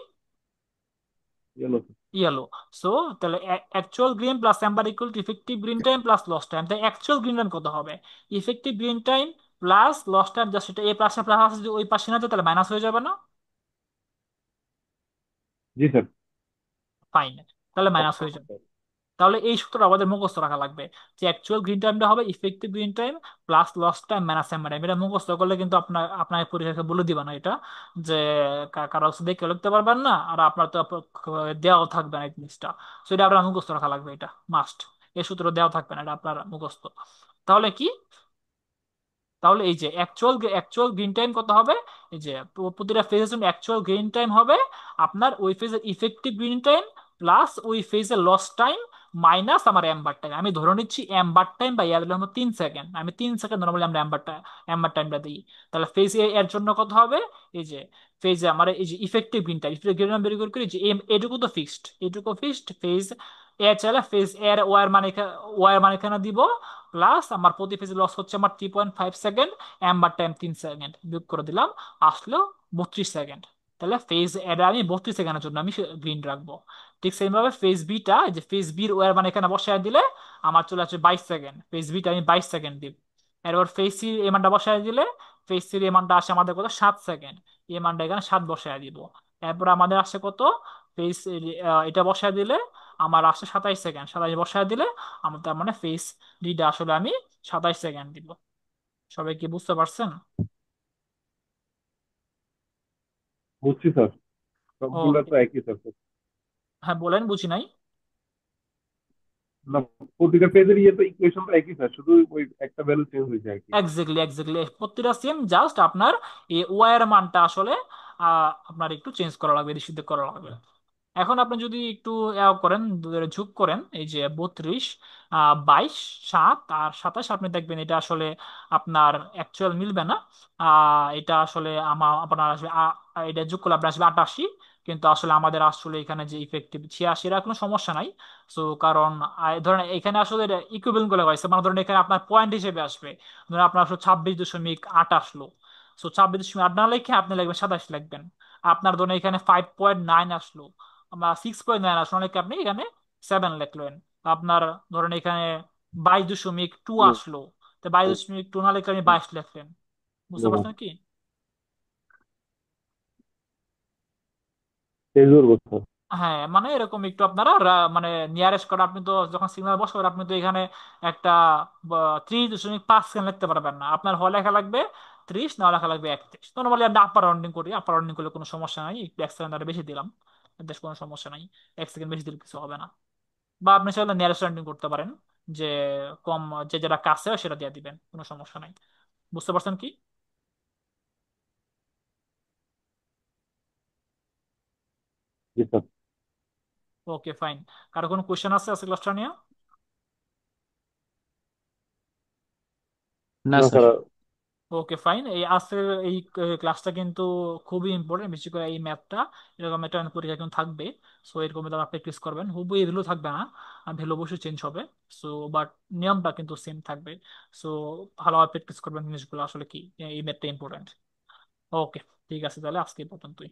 ইয়েলো। ইয়েলো। সো তাহলে actual green plus amber equal to effective green time plus loss time. তাই অ্যাকচুয়াল গ্রিন টাইম কত হবে? Effective green time plus loss time, just এটা এ প্লাসে প্লাস আছে, যদি ওই পাশে না যায় তাহলে মাইনাস হয়ে যাবে না? জি স্যার। ফাইন, তাহলে মাইনাস হয়ে যাবে। তাহলে এই সূত্রটা আমাদের মুখস্থ রাখা লাগবে যে অ্যাকচুয়াল গ্রিন টাইমটা হবে effective green time plus loss time minus amber time. এটা মুখস্থ করলে কিন্তু আপনার আপনার পরীক্ষাকে বলে দিবা না এটা, যে কারো কাছে দেখে লিখতে পারবেন না, আর আপনার তো দেওয়াও থাকবে না এই জিনিসটা। সো এটা আপনার মুখস্থ রাখা লাগবে, এটা মাস্ট। এই সূত্র দেওয়া থাকবে না, এটা আপনার মুখস্থ। তাহলে কি? তাহলে এই যে অ্যাকচুয়াল গ্রিন টাইম কত হবে? এই যে প্রতিটা ফেজের জন্য অ্যাকচুয়াল গ্রিন টাইম হবে আপনার ওই ফেজের ইফেক্টিভ গ্রিন টাইম প্লাস ওই ফেজের লস টাইম মাইনাস আমার এম্বার টাইম। আমি ধরে নিচ্ছি এম্বার টাইম বা ইয়ার হলো 3 সেকেন্ড, আমি 3 সেকেন্ড নর্মালি আমরা এম্বার টাইমটা দিই। তাহলে ফেজ এ এর জন্য কত হবে? এই যে ফেজে আমার এই যে effective green time, effective green time বের করি যে এটুকু তো ফিক্সড, এটুকু ফিক্সড। ফেজ এ চাইলে ফেজ এর ওয়ার মানে এখানে দিব, প্লাস আমার প্রতি ফেজ লস হচ্ছে আমার 3.5 সেকেন্ড, এম্বার টাইম 3 সেকেন্ড, বিয়োগ করে দিলাম, আসলো 32 সেকেন্ড। তাহলে ফেজ এর আমি 32 সেকেন্ডের জন্য আমি গ্রিন রাখবো। ঠিক সেম ভাবে ফেজ বিটা, যে ফেজ বির ওয়ার মানে এখানে বসায় দিলে আমার চলে আসবে 22 সেকেন্ড, ফেজ বিটা আমি 22 সেকেন্ড দিব। এরপর ফেজ সি এমানটা বসায় দিলে ফেজ সির এমানটা আসে আমাদের কত, 7 সেকেন্ড, এমানটা এখানে 7 বসায় দিব। এরপর আমাদের আসে কত, ফেজ এটা বসায় দিলে আমার আসে 27 সেকেন্ড, 27 বসায় দিলে আমার তার মানে ফেজ ডিটা আসলে আমি 27 সেকেন্ড দিব। সবাই কি বুঝতে পারছেন? বুঝছি স্যার, সবগুলা ওকে, তো একই স্যার। হ্যাঁ বলেন, বুঝি নাই। না, প্রতিটা পেজের ইয়ে তো ইকুয়েশনটা একই স্যার, শুধু ওই একটা ভ্যালু চেঞ্জ হয়েছে আর কি। এক্স্যাক্টলি, এক্স্যাক্টলি, প্রতিটা সেম, জাস্ট আপনার এই ওয়াই এর মানটা আসলে আপনার একটু চেঞ্জ করা লাগবে, রিসিভ করা লাগবে। এখন আপনি যদি একটু করেন, ঝুক করেন, এই যে 32, 22, 7 আর 27, আপনি দেখবেন এটা আসলে আপনার অ্যাকচুয়াল মিলবে না। এটা আসলে আপনার আসবে এটা যোগ করলে আপনার আসবে 88, কিন্তু আসলে আমাদের আসলে এখানে যে ইফেক্টিভ 86, এর কোনো সমস্যা নাই। সো কারণ ধরেন এখানে আসলে ইকুইভ্যালেন্ট গুলো হয়েছে, মানে ধরেন এখানে আপনার পয়েন্ট হিসেবে আসবে, ধরেন আপনার আসলে 26.8 আসলো। সো 26.8 না লিখে আপনি লিখবেন 27 লিখবেন। আপনার ধরেন এখানে 5.9 আসলো, বা 6.9 আসলো, অনেকে আপনি এখানে 7 লিখলেন। আপনার ধরেন এখানে 22.2 আসলো, তো 22.2 না লিখে আপনি 22 লিখলেন। বুঝতে পারছেন কি? চেঞ্জ করবো স্যার। হ্যাঁ, মানে এরকম একটু আপনারা মানে নিয়ারেস্ট করে আপনি তো যখন সিগন্যাল বসাবেন আপনি তো এখানে একটা 30.5 সেকেন্ড লিখতে পারবেন না, আপনার হয় লেখা লাগবে 30, না লেখা লাগবে 31। তো নর্মালি আমরা আপার রাউন্ডিং করি, আপার রাউন্ডিং করলে কোনো সমস্যা নাই, একটু 1 সেকেন্ড বেশি দিলাম, এতে কোনো সমস্যা নাই, 1 সেকেন্ড বেশি দিলে কিছু হবে না। বা আপনি চাইলে নিয়ারেস্ট রাউন্ডিং করতে পারেন, যে কম, যে যেটা কাছে হয় সেটা দিয়ে দিবেন, কোনো সমস্যা নাই। বুঝতে পারছেন কি? জি স্যার। ওকে, ফাইন। কারো কোনো কোয়েশ্চেন আছে আজকে ক্লাসটা নিয়ে? না না স্যার। স্যার। ওকে, ফাইন। এই আজকের এই ক্লাসটা কিন্তু খুবই ইম্পর্টেন্ট, বেশি করে এই ম্যাথটা, এরকম একটা পরীক্ষা কিন্তু থাকবে। সো এরকম আপনারা প্র্যাকটিস করবেন, হুবহু এই ভ্যালু থাকবে না, ভ্যালু অবশ্যই চেঞ্জ হবে। সো বাট নিয়মটা কিন্তু সেম থাকবে। সো ভালোভাবে প্র্যাকটিস করবেন জিনিসগুলো, আসলে কি এই ম্যাথটা ইম্পর্টেন্ট। ওকে, ঠিক আছে, তাহলে আজকে এই পর্যন্তই।